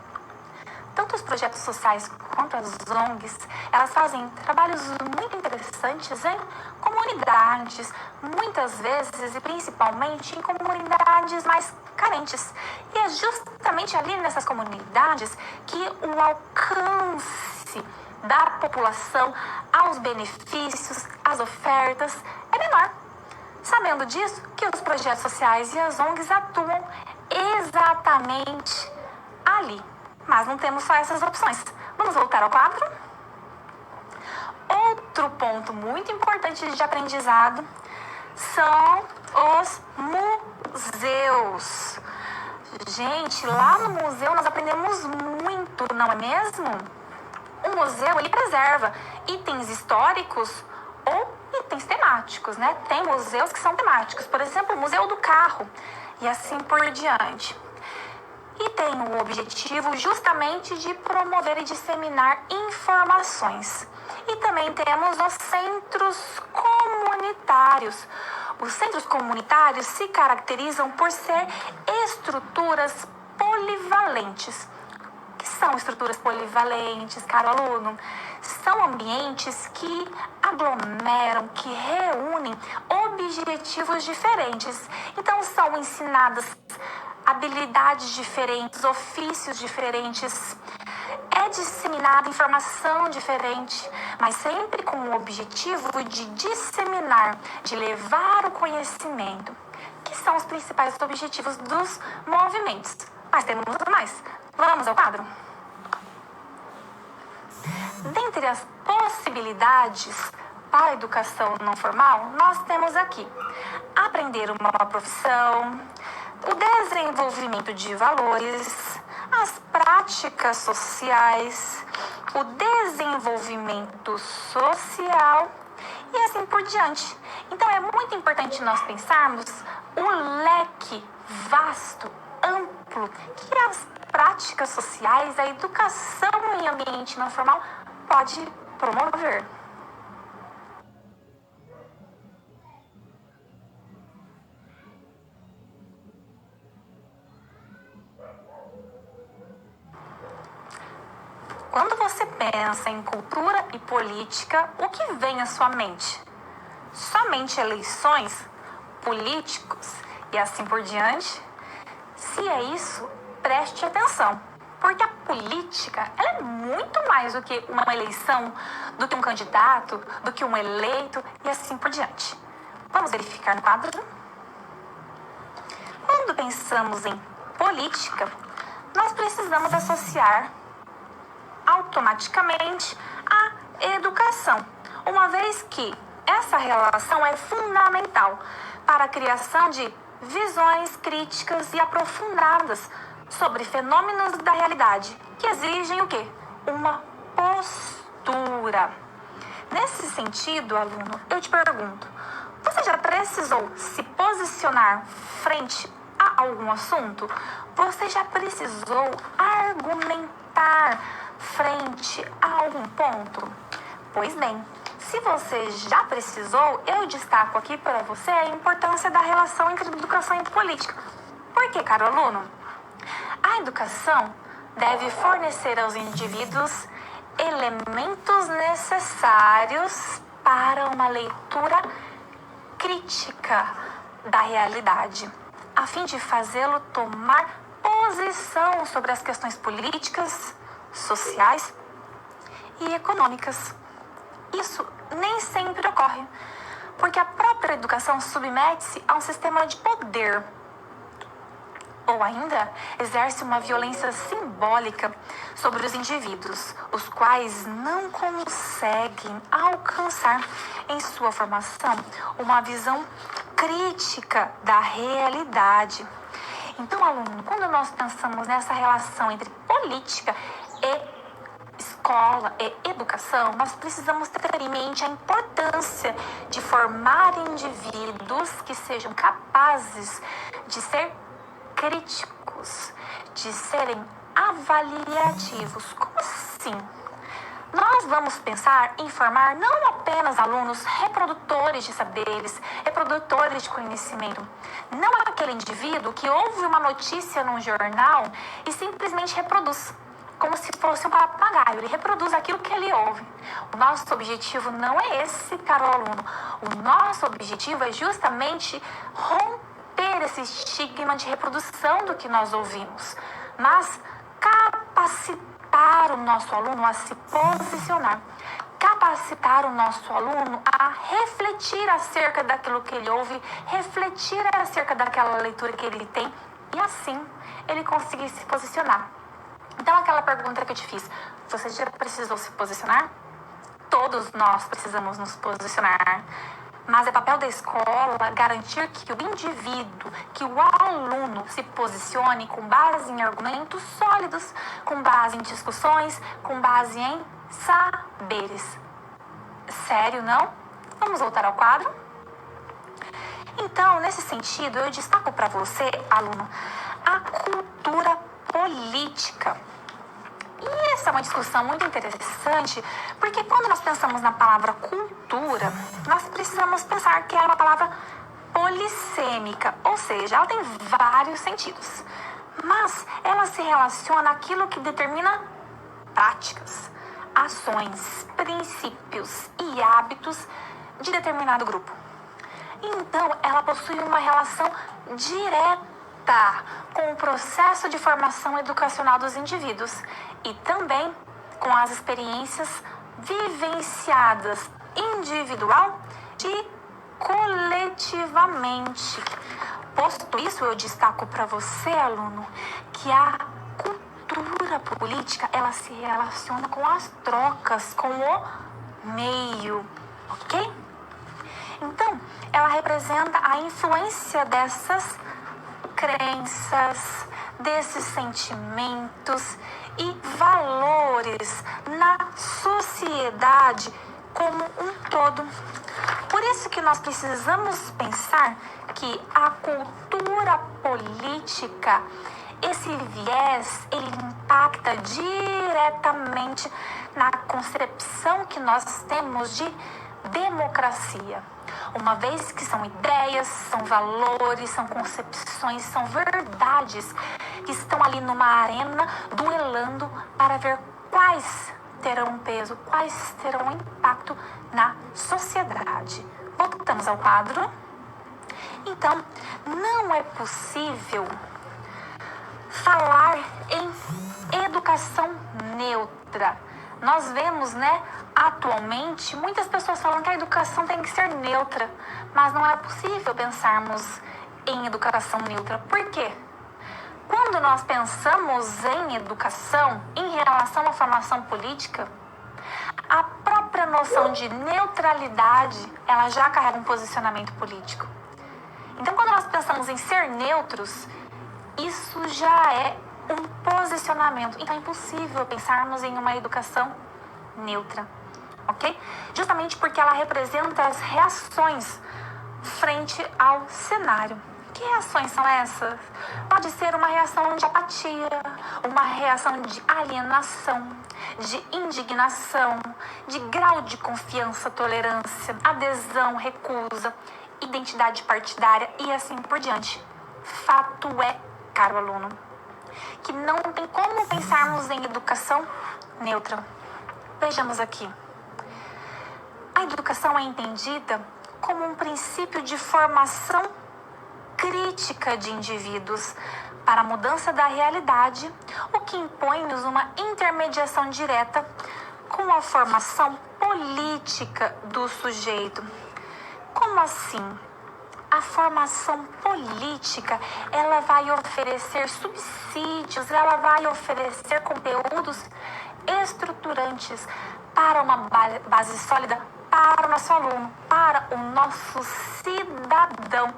Tanto os projetos sociais quanto as ONGs, elas fazem trabalhos muito interessantes em comunidades, muitas vezes e principalmente em comunidades mais carentes. E é justamente ali nessas comunidades que o alcance da população aos benefícios, às ofertas, é menor. Sabendo disso, que os projetos sociais e as ONGs atuam exatamente ali. Mas não temos só essas opções. Vamos voltar ao quadro? Outro ponto muito importante de aprendizado são os museus. Gente, lá no museu nós aprendemos muito, não é mesmo? O museu, ele preserva itens históricos ou itens temáticos, né? Tem museus que são temáticos, por exemplo, o Museu do Carro e assim por diante. E tem o objetivo justamente de promover e disseminar informações. E também temos os centros comunitários. Os centros comunitários se caracterizam por ser estruturas polivalentes. O que são estruturas polivalentes, caro aluno? São ambientes que aglomeram, que reúnem objetivos diferentes. Então, são ensinadas habilidades diferentes, ofícios diferentes, é disseminada informação diferente, mas sempre com o objetivo de disseminar, de levar o conhecimento, que são os principais objetivos dos movimentos. Mas temos mais. Vamos ao quadro? Dentre as possibilidades para a educação não formal, nós temos aqui aprender uma profissão, o desenvolvimento de valores, as práticas sociais, o desenvolvimento social e assim por diante. Então, é muito importante nós pensarmos o leque vasto, amplo, que as práticas sociais, a educação em ambiente não formal pode promover. Quando você pensa em cultura e política, o que vem à sua mente? Somente eleições, políticos e assim por diante? Se é isso, preste atenção, porque a política ela é muito mais do que uma eleição, do que um candidato, do que um eleito e assim por diante. Vamos verificar no quadro? Quando pensamos em política, nós precisamos associar automaticamente a educação, uma vez que essa relação é fundamental para a criação de visões críticas e aprofundadas sobre fenômenos da realidade, que exigem o quê? Uma postura. Nesse sentido, aluno, eu te pergunto, você já precisou se posicionar frente a algum assunto? Você já precisou argumentar frente a algum ponto? Pois bem, se você já precisou, eu destaco aqui para você a importância da relação entre educação e política. Por quê, caro aluno? A educação deve fornecer aos indivíduos elementos necessários para uma leitura crítica da realidade, a fim de fazê-lo tomar posição sobre as questões políticas, sociais e econômicas. Isso nem sempre ocorre, porque a própria educação submete-se a um sistema de poder, ou ainda exerce uma violência simbólica sobre os indivíduos, os quais não conseguem alcançar em sua formação uma visão crítica da realidade. Então, aluno, quando nós pensamos nessa relação entre política e escola e educação, nós precisamos ter em mente a importância de formar indivíduos que sejam capazes de ser críticos, de serem avaliativos. Como assim? Nós vamos pensar em formar não apenas alunos reprodutores de saberes, reprodutores de conhecimento. Não aquele indivíduo que ouve uma notícia num jornal e simplesmente reproduz, como se fosse um papagaio. Ele reproduz aquilo que ele ouve. O nosso objetivo não é esse, caro aluno. O nosso objetivo é justamente romper esse estigma de reprodução do que nós ouvimos, mas capacitar o nosso aluno a se posicionar, capacitar o nosso aluno a refletir acerca daquilo que ele ouve, refletir acerca daquela leitura que ele tem e assim ele conseguir se posicionar. Então, aquela pergunta que eu te fiz, você já precisou se posicionar? Todos nós precisamos nos posicionar. Mas é papel da escola garantir que o indivíduo, que o aluno se posicione com base em argumentos sólidos, com base em discussões, com base em saberes. Sério, não? Vamos voltar ao quadro? Então, nesse sentido, eu destaco para você, aluno, a cultura política. E essa é uma discussão muito interessante, porque quando nós pensamos na palavra cultura, nós precisamos pensar que é uma palavra polissêmica, ou seja, ela tem vários sentidos, mas ela se relaciona àquilo que determina práticas, ações, princípios e hábitos de determinado grupo. Então, ela possui uma relação direta com o processo de formação educacional dos indivíduos e também com as experiências vivenciadas individual e coletivamente. Posto isso, eu destaco para você, aluno, que a cultura política ela se relaciona com as trocas, com o meio, ok? Então, ela representa a influência dessas crenças, desses sentimentos e valores na sociedade como um todo. Por isso que nós precisamos pensar que a cultura política, esse viés, ele impacta diretamente na concepção que nós temos de democracia. Uma vez que são ideias, são valores, são concepções, são verdades que estão ali numa arena duelando para ver quais terão peso, quais terão impacto na sociedade. Voltamos ao quadro. Então, não é possível falar em educação neutra. Nós vemos, atualmente, muitas pessoas falam que a educação tem que ser neutra, mas não é possível pensarmos em educação neutra. Por quê? Quando nós pensamos em educação, em relação à formação política, a própria noção de neutralidade, ela já carrega um posicionamento político. Então, quando nós pensamos em ser neutros, isso já é um posicionamento. Então, é impossível pensarmos em uma educação neutra, ok? Justamente porque ela representa as reações frente ao cenário. Que reações são essas? Pode ser uma reação de apatia, uma reação de alienação, de indignação, de grau de confiança, tolerância, adesão, recusa, identidade partidária e assim por diante. Fato é, caro aluno, que não tem como pensarmos em educação neutra. Vejamos aqui. A educação é entendida como um princípio de formação crítica de indivíduos para a mudança da realidade, o que impõe-nos uma intermediação direta com a formação política do sujeito. Como assim? A formação política, ela vai oferecer subsídios, ela vai oferecer conteúdos estruturantes para uma base sólida para o nosso aluno, para o nosso cidadão.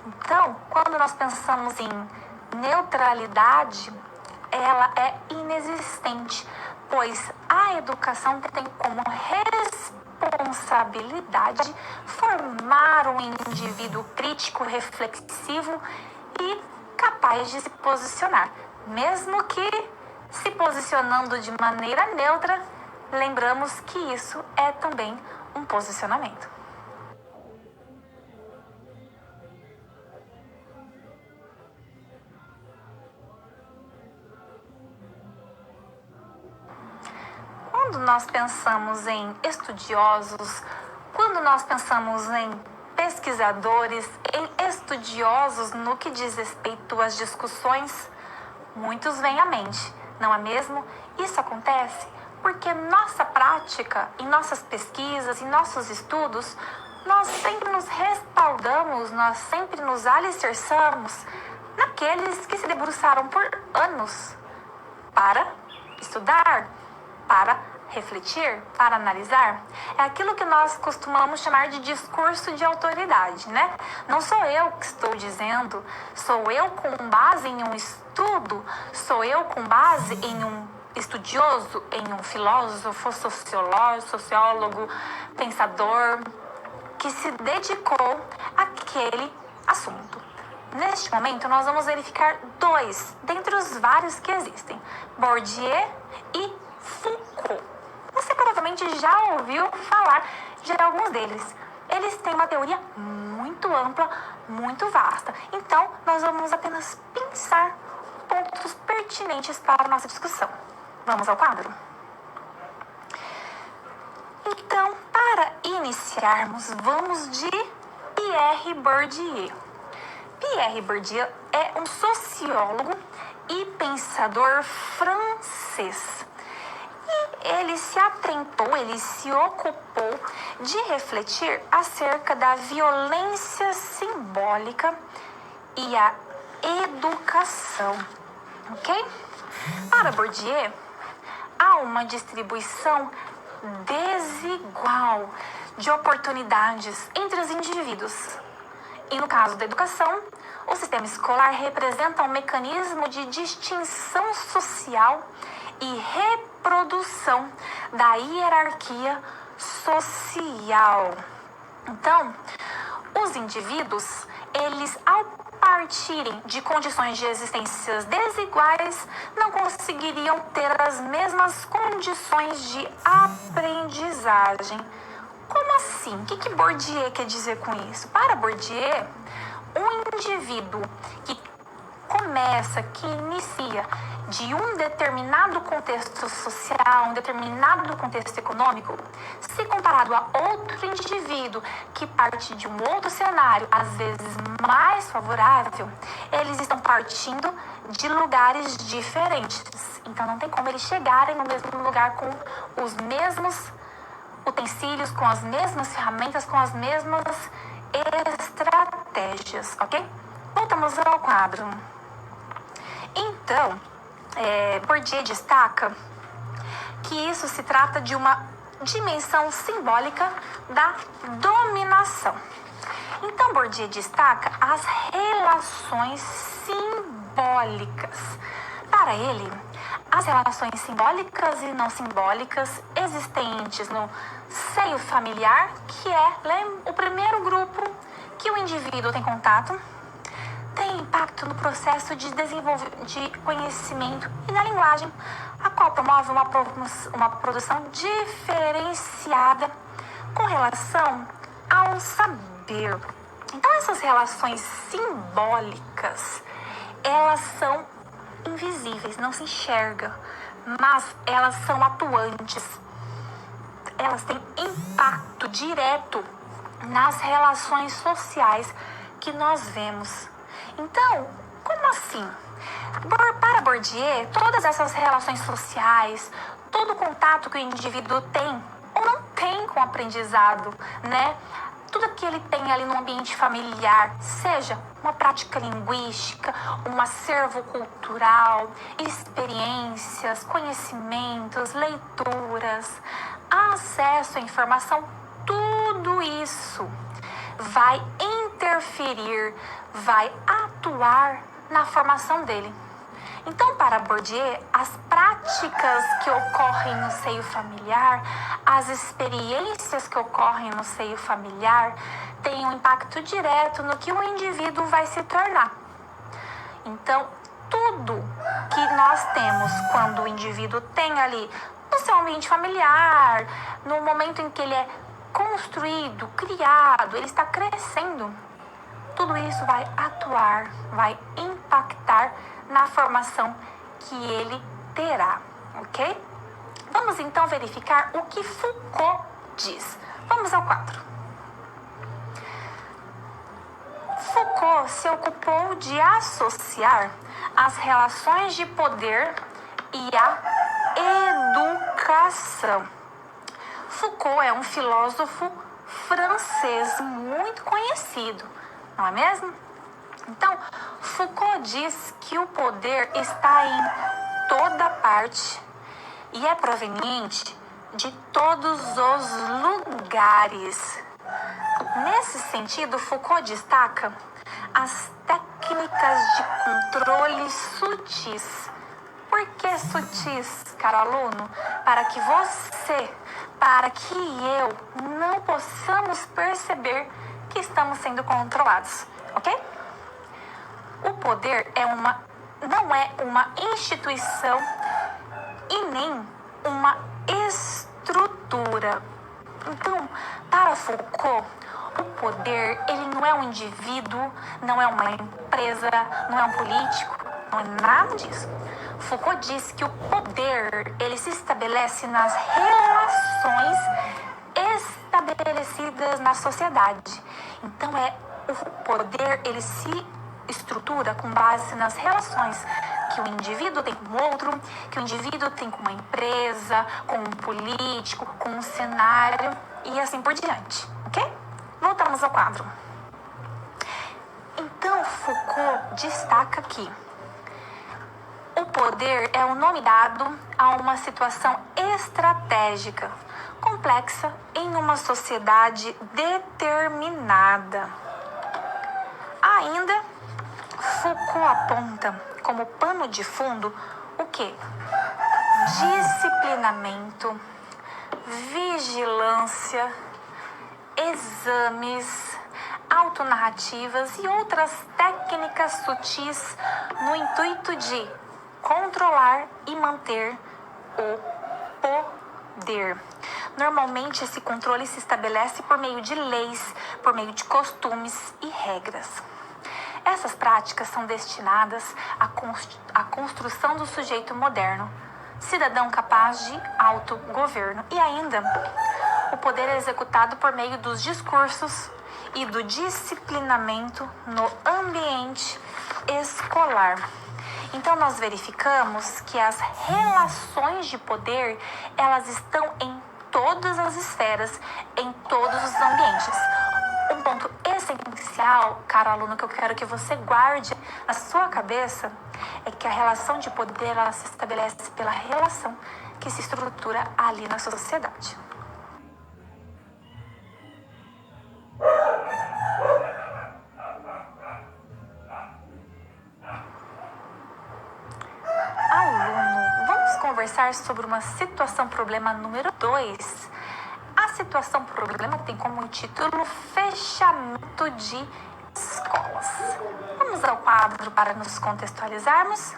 Então, quando nós pensamos em neutralidade, ela é inexistente, pois a educação tem como responsabilidade formar um indivíduo crítico, reflexivo e capaz de se posicionar. Mesmo que se posicionando de maneira neutra, lembramos que isso é também um posicionamento. Quando nós pensamos em estudiosos, quando nós pensamos em pesquisadores, em estudiosos no que diz respeito às discussões, muitos vêm à mente, não é mesmo? Isso acontece porque nossa prática, em nossas pesquisas, em nossos estudos, nós sempre nos respaldamos, nós sempre nos alicerçamos naqueles que se debruçaram por anos para estudar, para refletir, para analisar. É aquilo que nós costumamos chamar de discurso de autoridade, né? Não sou eu que estou dizendo, sou eu com base em um estudo, sou eu com base em um estudioso, em um filósofo, sociólogo, pensador, que se dedicou àquele assunto. Neste momento, nós vamos verificar dois, dentre os vários que existem: Bourdieu e Foucault. Você provavelmente já ouviu falar de alguns deles. Eles têm uma teoria muito ampla, muito vasta. Então, nós vamos apenas pensar pontos pertinentes para a nossa discussão. Vamos ao quadro? Então, para iniciarmos, vamos de Pierre Bourdieu. Pierre Bourdieu é um sociólogo e pensador francês. E ele se atentou, ele se ocupou de refletir acerca da violência simbólica e a educação, ok? Para Bourdieu, há uma distribuição desigual de oportunidades entre os indivíduos. E no caso da educação, o sistema escolar representa um mecanismo de distinção social e reprodução da hierarquia social. Então, os indivíduos, eles ao partirem de condições de existências desiguais, não conseguiriam ter as mesmas condições de aprendizagem. Como assim? O que Bourdieu quer dizer com isso? Para Bourdieu, um indivíduo que começa, que inicia de um determinado contexto social, um determinado contexto econômico, se comparado a outro indivíduo que parte de um outro cenário, às vezes mais favorável, eles estão partindo de lugares diferentes. Então não tem como eles chegarem no mesmo lugar com os mesmos utensílios, com as mesmas ferramentas, com as mesmas estratégias, ok? Voltamos ao quadro. Então, Bourdieu destaca que isso se trata de uma dimensão simbólica da dominação. Então, Bourdieu destaca as relações simbólicas. Para ele, as relações simbólicas e não simbólicas existentes no seio familiar, que é o primeiro grupo que o indivíduo tem contato, tem impacto no processo de desenvolvimento de conhecimento e da linguagem, a qual promove uma produção diferenciada com relação ao saber. Então, essas relações simbólicas, elas são invisíveis, não se enxergam, mas elas são atuantes. Elas têm impacto direto nas relações sociais que nós vemos. Então, como assim? Para Bourdieu, todas essas relações sociais, todo o contato que o indivíduo tem ou não tem com o aprendizado, né? Tudo que ele tem ali no ambiente familiar, seja uma prática linguística, um acervo cultural, experiências, conhecimentos, leituras, acesso à informação, tudo isso vai interferir, vai atuar na formação dele. Então, para Bourdieu, as práticas que ocorrem no seio familiar, as experiências que ocorrem no seio familiar, têm um impacto direto no que o indivíduo vai se tornar. Então, tudo que nós temos quando o indivíduo tem ali no seu ambiente familiar, no momento em que ele é construído, criado, ele está crescendo, tudo isso vai atuar, vai impactar na formação que ele terá, ok? Vamos então verificar o que Foucault diz. Vamos ao quadro. Foucault se ocupou de associar as relações de poder e a educação. Foucault é um filósofo francês muito conhecido, não é mesmo? Então, Foucault diz que o poder está em toda parte e é proveniente de todos os lugares. Nesse sentido, Foucault destaca as técnicas de controle sutis. Por que sutis, caro aluno? Para que você, para que eu não possamos perceber que estamos sendo controlados, ok? O poder não é uma instituição e nem uma estrutura. Então, para Foucault, o poder, ele não é um indivíduo, não é uma empresa, não é um político, não é nada disso. Foucault diz que o poder, ele se estabelece nas relações estabelecidas na sociedade. Então, o poder, ele se estrutura com base nas relações que o indivíduo tem com o outro, que o indivíduo tem com uma empresa, com um político, com um cenário e assim por diante, ok? Voltamos ao quadro. Então, Foucault destaca que o poder é o nome dado a uma situação estratégica, complexa em uma sociedade determinada. Ainda, Foucault aponta como pano de fundo o quê? Disciplinamento, vigilância, exames, autonarrativas e outras técnicas sutis no intuito de controlar e manter o poder. Normalmente, esse controle se estabelece por meio de leis, por meio de costumes e regras. Essas práticas são destinadas à construção do sujeito moderno, cidadão capaz de autogoverno, e ainda o poder é executado por meio dos discursos e do disciplinamento no ambiente escolar. Então, nós verificamos que as relações de poder, elas estão em todas as esferas, em todos os ambientes. Um ponto essencial, caro aluno, que eu quero que você guarde na sua cabeça, é que a relação de poder, ela se estabelece pela relação que se estrutura ali na sociedade. Aluno, vamos conversar sobre uma situação problema número 2. A situação problema tem como título fechamento de escolas. Vamos ao quadro para nos contextualizarmos.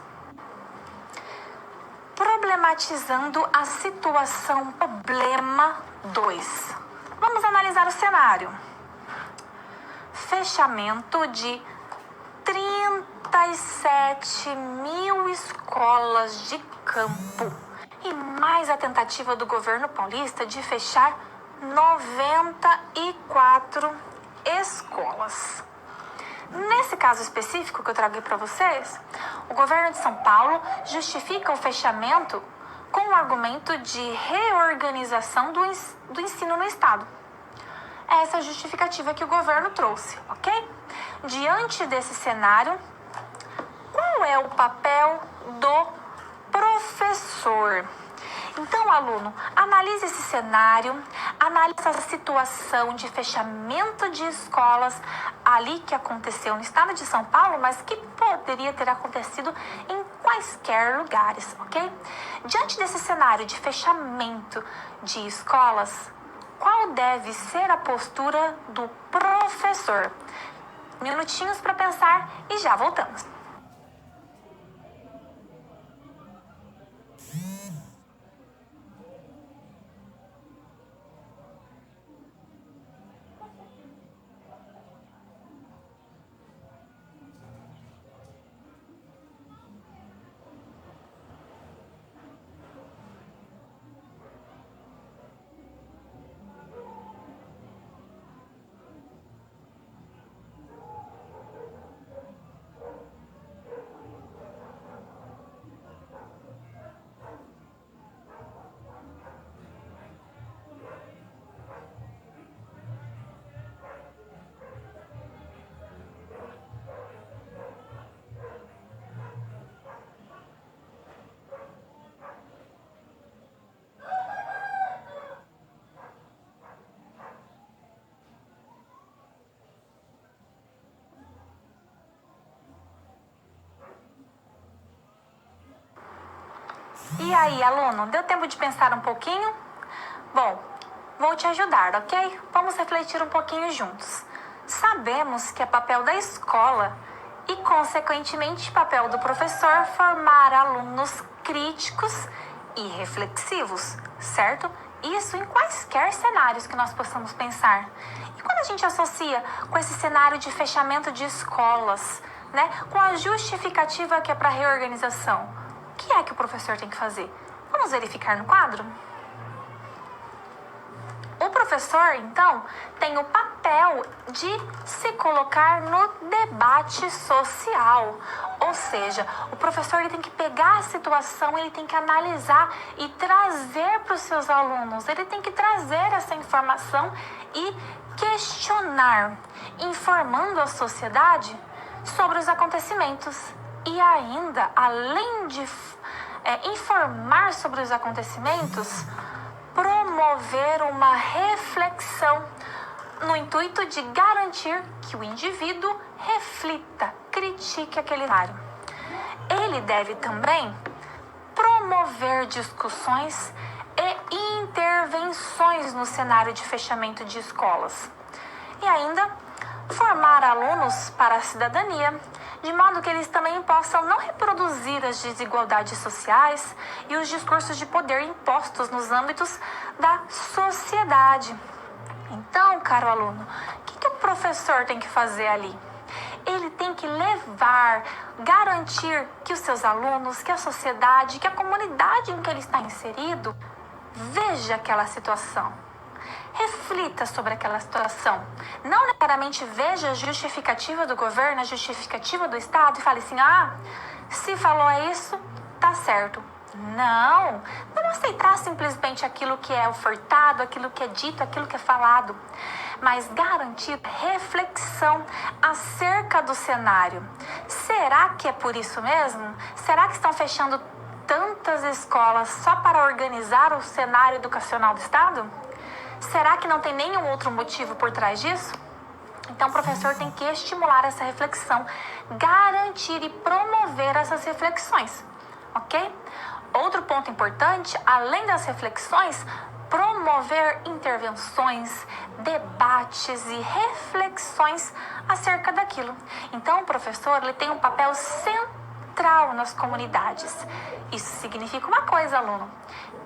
Problematizando a situação problema 2. Vamos analisar o cenário. Fechamento de 37 mil escolas de campo e mais a tentativa do governo paulista de fechar 94 escolas. Nesse caso específico que eu trago para vocês, o governo de São Paulo justifica o fechamento com o argumento de reorganização do ensino no estado. Essa é a justificativa que o governo trouxe, ok? Diante desse cenário, qual é o papel do professor? Então, aluno, analise esse cenário, analise a situação de fechamento de escolas ali que aconteceu no estado de São Paulo, mas que poderia ter acontecido em quaisquer lugares, ok? Diante desse cenário de fechamento de escolas, qual deve ser a postura do professor? Minutinhos para pensar e já voltamos. E aí, aluno, deu tempo de pensar um pouquinho? Bom, vou te ajudar, ok? Vamos refletir um pouquinho juntos. Sabemos que é papel da escola e, consequentemente, papel do professor formar alunos críticos e reflexivos, certo? Isso em quaisquer cenários que nós possamos pensar. E quando a gente associa com esse cenário de fechamento de escolas, né, com a justificativa que é para reorganização, o que é que o professor tem que fazer? Vamos verificar no quadro? O professor, então, tem o papel de se colocar no debate social. Ou seja, o professor ele tem que pegar a situação, ele tem que analisar e trazer para os seus alunos. Ele tem que trazer essa informação e questionar, informando a sociedade sobre os acontecimentos. E ainda, além de informar sobre os acontecimentos, promover uma reflexão no intuito de garantir que o indivíduo reflita, critique aquele cenário. Ele deve também promover discussões e intervenções no cenário de fechamento de escolas. E ainda, formar alunos para a cidadania, de modo que eles também possam não reproduzir as desigualdades sociais e os discursos de poder impostos nos âmbitos da sociedade. Então, caro aluno, o que o professor tem que fazer ali? Ele tem que levar, garantir que os seus alunos, que a sociedade, que a comunidade em que ele está inserido, veja aquela situação. Reflita sobre aquela situação. Não necessariamente veja a justificativa do governo, a justificativa do Estado e fale assim, se falou isso, tá certo. Não aceitar simplesmente aquilo que é ofertado, aquilo que é dito, aquilo que é falado, mas garantir reflexão acerca do cenário. Será que é por isso mesmo? Será que estão fechando tantas escolas só para organizar o cenário educacional do Estado? Será que não tem nenhum outro motivo por trás disso? Então, o professor tem que estimular essa reflexão, garantir e promover essas reflexões, ok? Outro ponto importante, além das reflexões, promover intervenções, debates e reflexões acerca daquilo. Então, o professor ele tem um papel central nas comunidades. Isso significa uma coisa, aluno,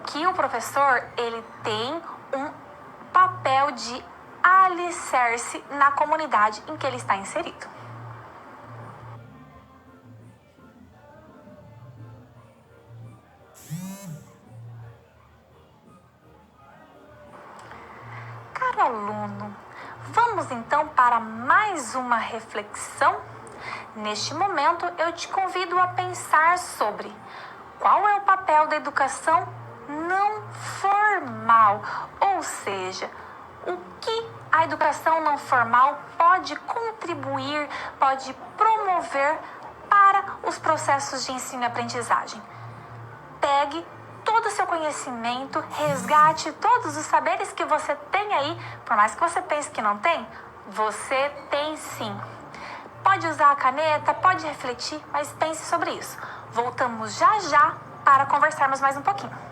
que o professor ele tem um papel de alicerce na comunidade em que ele está inserido. Caro aluno, vamos então para mais uma reflexão? Neste momento, eu te convido a pensar sobre qual é o papel da educação não formal, ou seja, o que a educação não formal pode contribuir, pode promover para os processos de ensino e aprendizagem. Pegue todo o seu conhecimento, resgate todos os saberes que você tem aí, por mais que você pense que não tem, você tem sim. Pode usar a caneta, pode refletir, mas pense sobre isso. Voltamos já já para conversarmos mais um pouquinho.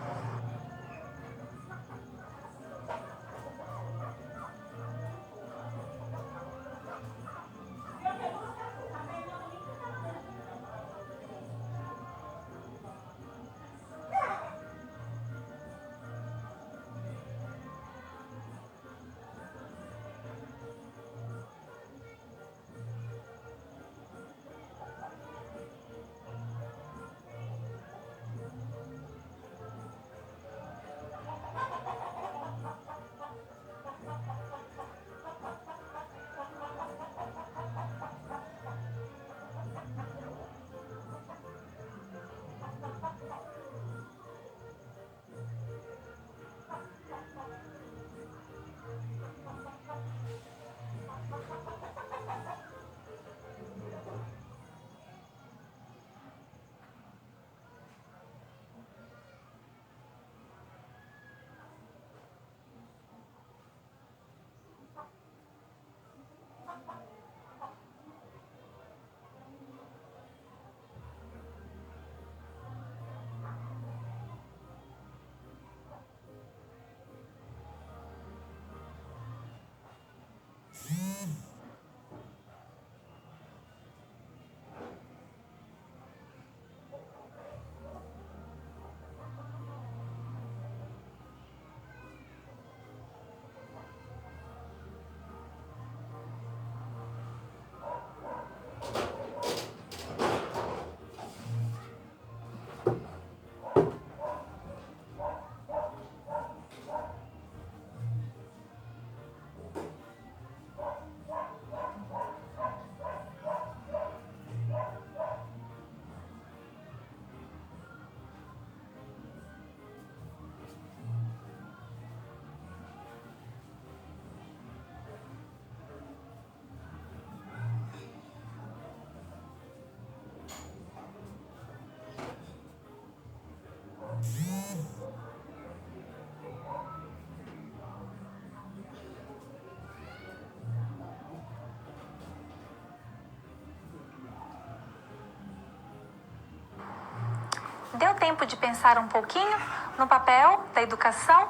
Deu tempo de pensar um pouquinho no papel da educação?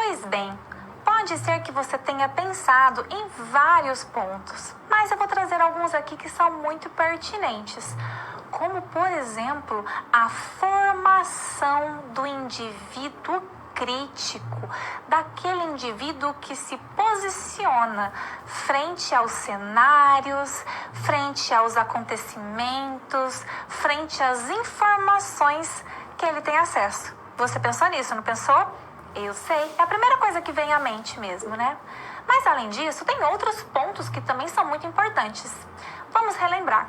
Pois bem, pode ser que você tenha pensado em vários pontos, mas eu vou trazer alguns aqui que são muito pertinentes, como, por exemplo, a formação do indivíduo crítico, daquele indivíduo que se posiciona frente aos cenários, frente aos acontecimentos, frente às informações que ele tem acesso. Você pensou nisso, não pensou? Eu sei, é a primeira coisa que vem à mente mesmo, né? Mas além disso, tem outros pontos que também são muito importantes. Vamos relembrar.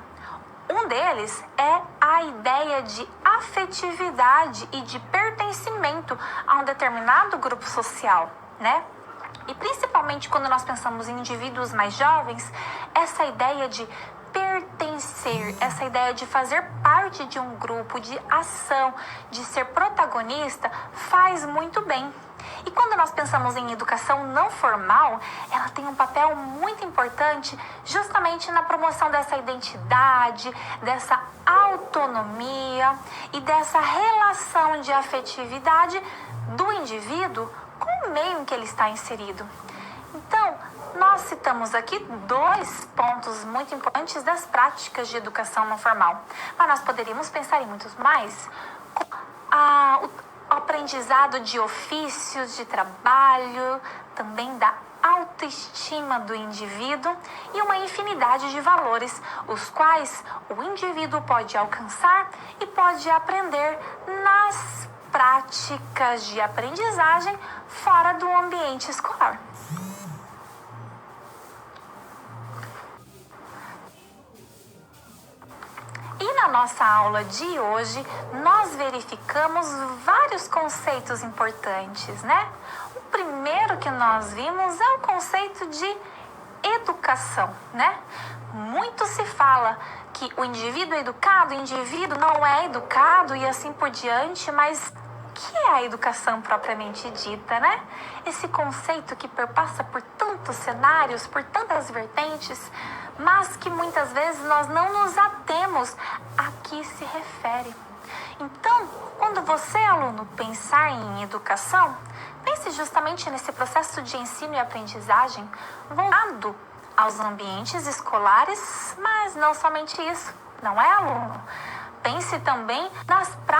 Um deles é a ideia de afetividade e de pertencimento a um determinado grupo social, né? E principalmente quando nós pensamos em indivíduos mais jovens, essa ideia de pertencer, essa ideia de fazer parte de um grupo, de ação, de ser protagonista, faz muito bem. E quando nós pensamos em educação não formal, ela tem um papel muito importante justamente na promoção dessa identidade, dessa autonomia e dessa relação de afetividade do indivíduo com o meio em que ele está inserido. Então, nós citamos aqui 2 pontos muito importantes das práticas de educação não formal, mas nós poderíamos pensar em muitos mais, o aprendizado de ofícios de trabalho, também da autoestima do indivíduo e uma infinidade de valores, os quais o indivíduo pode alcançar e pode aprender nas práticas de aprendizagem fora do ambiente escolar. E na nossa aula de hoje, nós verificamos vários conceitos importantes, né? O primeiro que nós vimos é o conceito de educação, né? Muito se fala que o indivíduo é educado, o indivíduo não é educado e assim por diante, mas o que é a educação propriamente dita, né? Esse conceito que perpassa por tantos cenários, por tantas vertentes, mas que muitas vezes nós não nos atemos a que se refere. Então, quando você, aluno, pensar em educação, pense justamente nesse processo de ensino e aprendizagem voltado aos ambientes escolares, mas não somente isso, não é, aluno? Pense também nas práticas